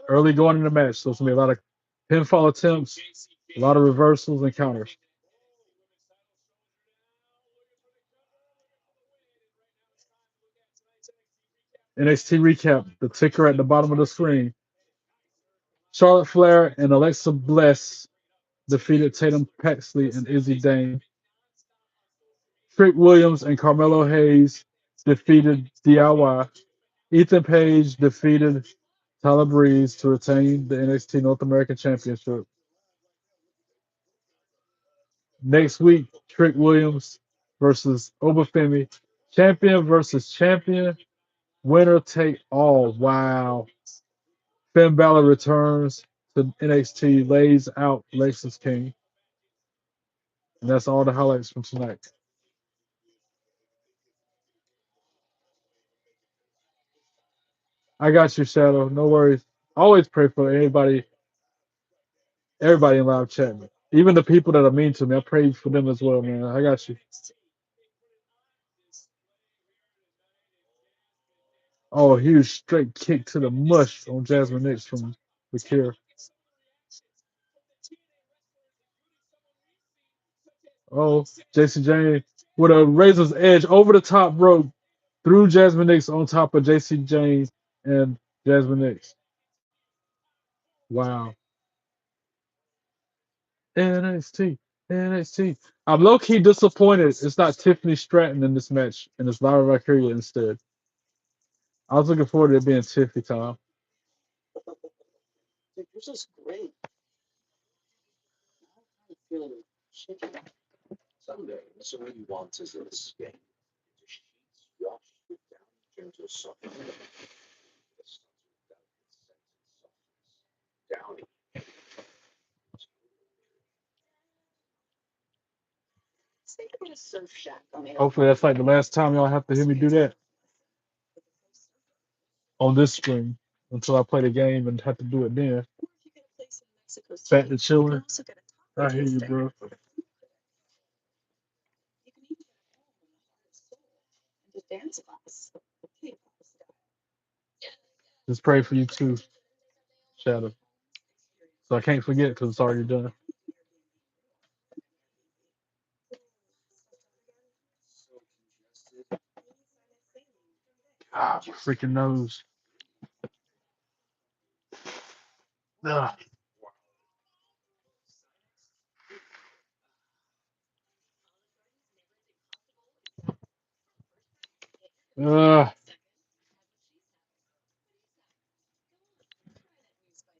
[SPEAKER 1] Early going in the match, so it's gonna be a lot of pinfall attempts, a lot of reversals and counters. NXT recap: the ticker at the bottom of the screen. Charlotte Flair and Alexa Bliss defeated Tatum, Paxley, and Izzi Dane. Trick Williams and Carmelo Hayes defeated DIY. Ethan Page defeated Tyler Breeze to retain the NXT North American Championship. Next week, Trick Williams versus Femi. Champion versus champion. Winner take all. Wow. Finn Balor returns to NXT, lays out Lexus King. And that's all the highlights from tonight. I got you, Shadow. No worries. I always pray for everybody in live chat, man. Even the people that are mean to me. I pray for them as well, man. I got you. Oh, huge straight kick to the mush on Jazmyn Nix from Vaquer. Oh, Jayne with a razor's edge over the top rope through Jazmyn Nix on top of Jayne and Jazmyn Nix. Wow. NXT. NXT. I'm low key disappointed it's not Tiffany Stratton in this match and it's Lyra Valkyria instead. I was looking forward to it being Tiffany time. Hopefully that's like the last time y'all have to hear me do that on this screen until I play the game and have to do it then. Back to chilling. I hear you, bro. Just pray for you too, Shadow. So I can't forget because it's already done. Ah, my freaking nose. Ugh. Ugh.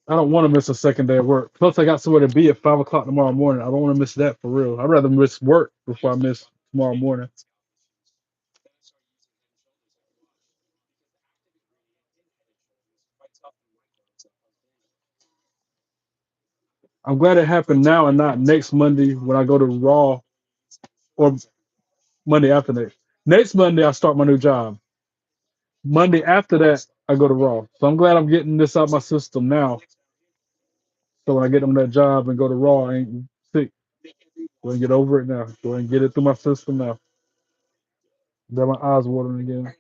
[SPEAKER 1] I don't want to miss a second day of work. Plus, I got somewhere to be at 5 o'clock tomorrow morning. I don't want to miss that for real. I'd rather miss work before I miss tomorrow morning. I'm glad it happened now and not next Monday when I go to Raw or Monday after next. Next Monday, I start my new job. Monday after that, I go to Raw. So I'm glad I'm getting this out my system now. So when I get on that job and go to Raw, I ain't sick. Go and get over it now. Go and get it through my system now. Got my eyes watering again.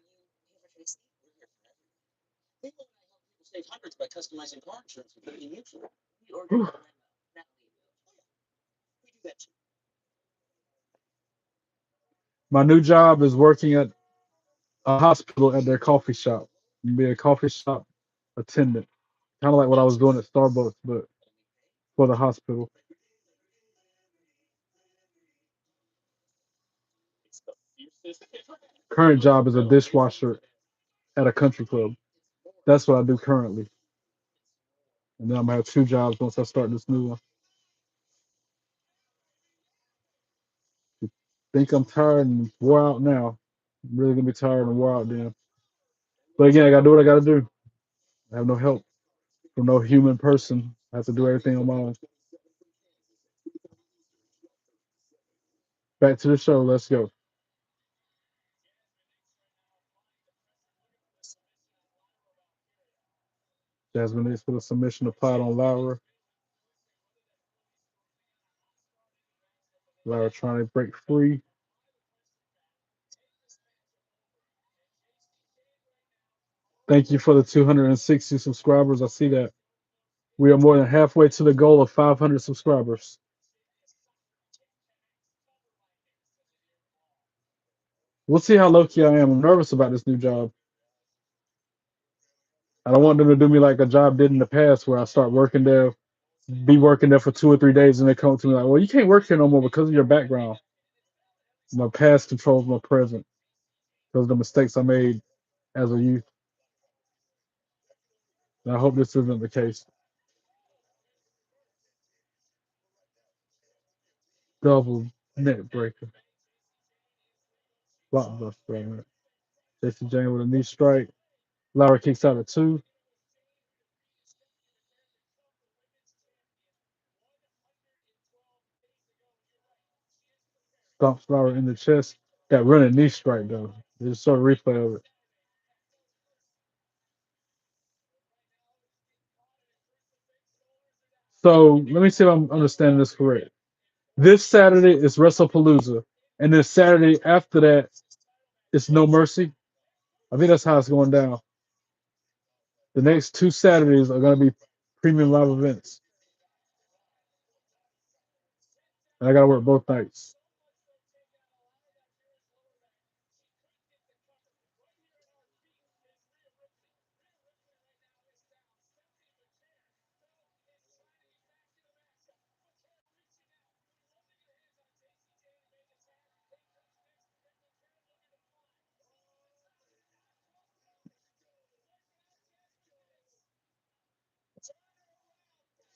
[SPEAKER 1] Whew. My new job is working at a hospital at their coffee shop. Be a coffee shop attendant. Kind of like what I was doing at Starbucks, but for the hospital. Current job is a dishwasher at a country club. That's what I do currently. And then I'm gonna have two jobs once I start this new one. Think I'm tired and wore out now. I'm really gonna be tired and wore out then. But again, I gotta do what I gotta do. I have no help from no human person. I have to do everything on my own. Back to the show. Let's go. Jazmyn needs for the submission applied on Lyra. Lyra trying to break free. Thank you for the 260 subscribers. I see that. We are more than halfway to the goal of 500 subscribers. We'll see how lucky I am. I'm nervous about this new job. I don't want them to do me like a job did in the past where I start working there, be working there for 2 or 3 days, and they come to me like, well, you can't work here no more because of your background. My past controls my present because of the mistakes I made as a youth. And I hope this isn't the case. Double net breaker. Blockbuster. Right? Jayne with a knee strike. Lyra kicks out at 2. Stomps Lyra in the chest. That running knee strike, though. There's a sort of replay of it. So let me see if I'm understanding this correct. This Saturday is WrestlePalooza, and then Saturday after that it's No Mercy. I think that's how it's going down. The next 2 Saturdays are going to be premium live events, and I got to work both nights.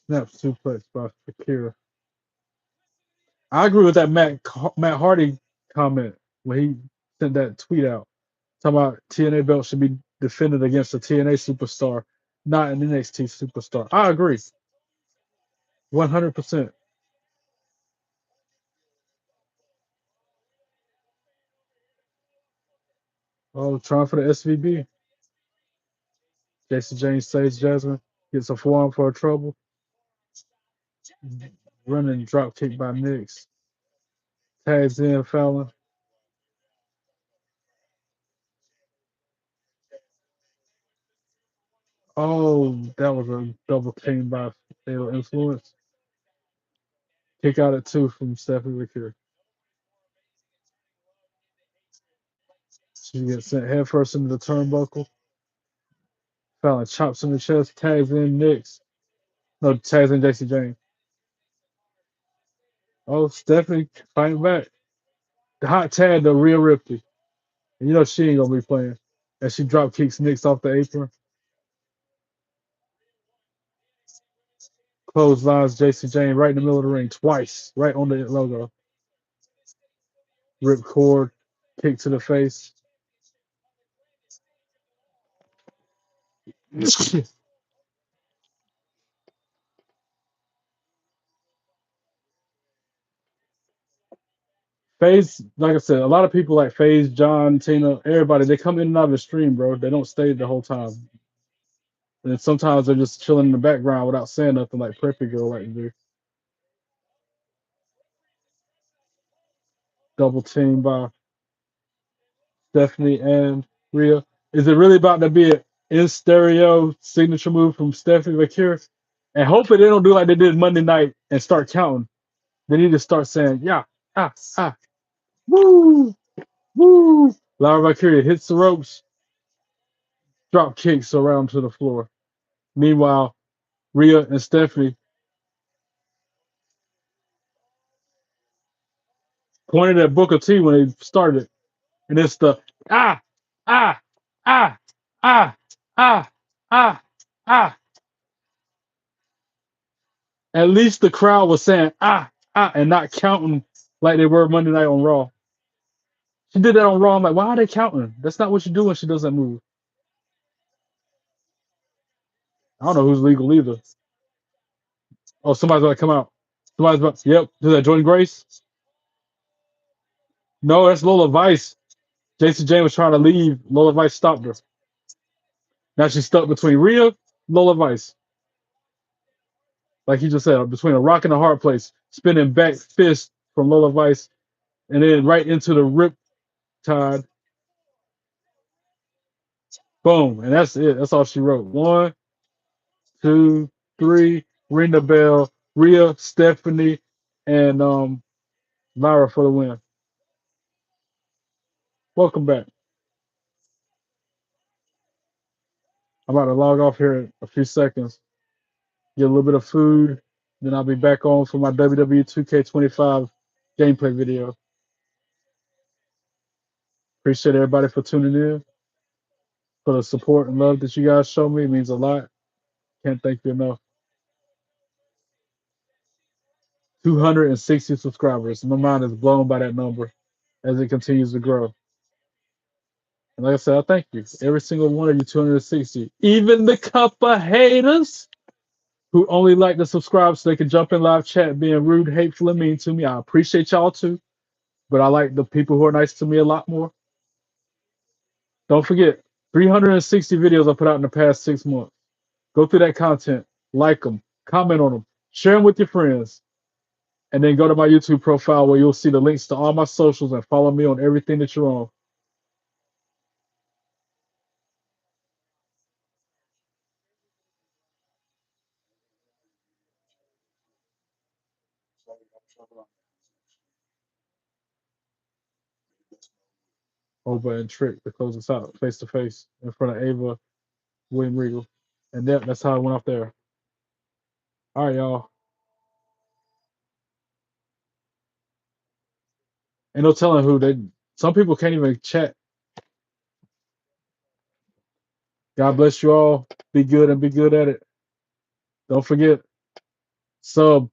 [SPEAKER 1] Snap suplex by Vaquer. I agree with that Matt Hardy comment when he sent that tweet out talking about TNA belt should be defended against a TNA superstar, not an NXT superstar. I agree, 100%. Oh, trying for the SVB. Jayne saves Jazmyn, gets a forearm for a trouble. Running drop kick by Nix. Tags in Fallon. Oh, that was a double team by Fatal Influence. Kick out at 2 from Stephanie Vaquer. She gets sent headfirst into the turnbuckle. Fallon chops in the chest, tags in Nix. No, tags in Jayne. Oh, Stephanie fighting back. The hot tag to Rhea Ripley. And you know she ain't gonna be playing. And she drop kicks Nix off the apron. Clotheslines Jayne right in the middle of the ring twice, right on the logo. Rip cord, kick to the face. FaZe, like I said, a lot of people like FaZe, John, Tina, everybody, they come in and out of the stream, bro. They don't stay the whole time. And sometimes they're just chilling in the background without saying nothing like Preppy Girl like to do. Double team by Stephanie and Rhea. Is it really about to be an in stereo signature move from Stephanie Vaquer? And hopefully they don't do like they did Monday night and start counting. They need to start saying, yeah, woo, woo. Lyra Valkyria hits the ropes, drop kicks around to the floor. Meanwhile, Rhea and Stephanie pointed at Booker T when they started. And it's the ah, ah, ah, ah, ah, ah, ah. At least the crowd was saying and not counting like they were Monday night on Raw. She did that on Raw. I'm like, why are they counting? That's not what you do when she does that move. I don't know who's legal either. Oh, somebody's about to come out. Somebody's about, yep. Is that Jordan Grace? No, that's Lola Vice. Jayne was trying to leave. Lola Vice stopped her. Now she's stuck between Rhea, Lola Vice. Like he just said, between a rock and a hard place, spinning back fist from Lola Vice, and then right into the rip tide. Boom. And that's it. That's all she wrote. 1, 2, 3, ring the bell. Rhea, Stephanie, and Lyra for the win. Welcome back. I'm about to log off here in a few seconds, get a little bit of food, then I'll be back on for my WWE 2K25 gameplay video. Appreciate everybody for tuning in, for the support and love that you guys show me. It means a lot. Can't thank you enough. 260 subscribers. My mind is blown by that number as it continues to grow. And like I said, I thank you. Every single one of you, 260. Even the couple haters who only like to subscribe so they can jump in live chat being rude, hateful, and mean to me. I appreciate y'all too. But I like the people who are nice to me a lot more. Don't forget, 360 videos I put out in the past 6 months. Go through that content, like them, comment on them, Share them with your friends. And then go to my YouTube profile where you'll see the links to all my socials and follow me on everything that you're on. Over and Trick to close us out face to face in front of Ava, William Regal. And that's how it went off there. All right, y'all. Ain't no telling who they. Some people can't even chat. God bless you all. Be good and be good at it. Don't forget, sub,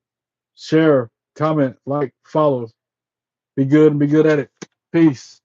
[SPEAKER 1] share, comment, like, follow. Be good and be good at it. Peace.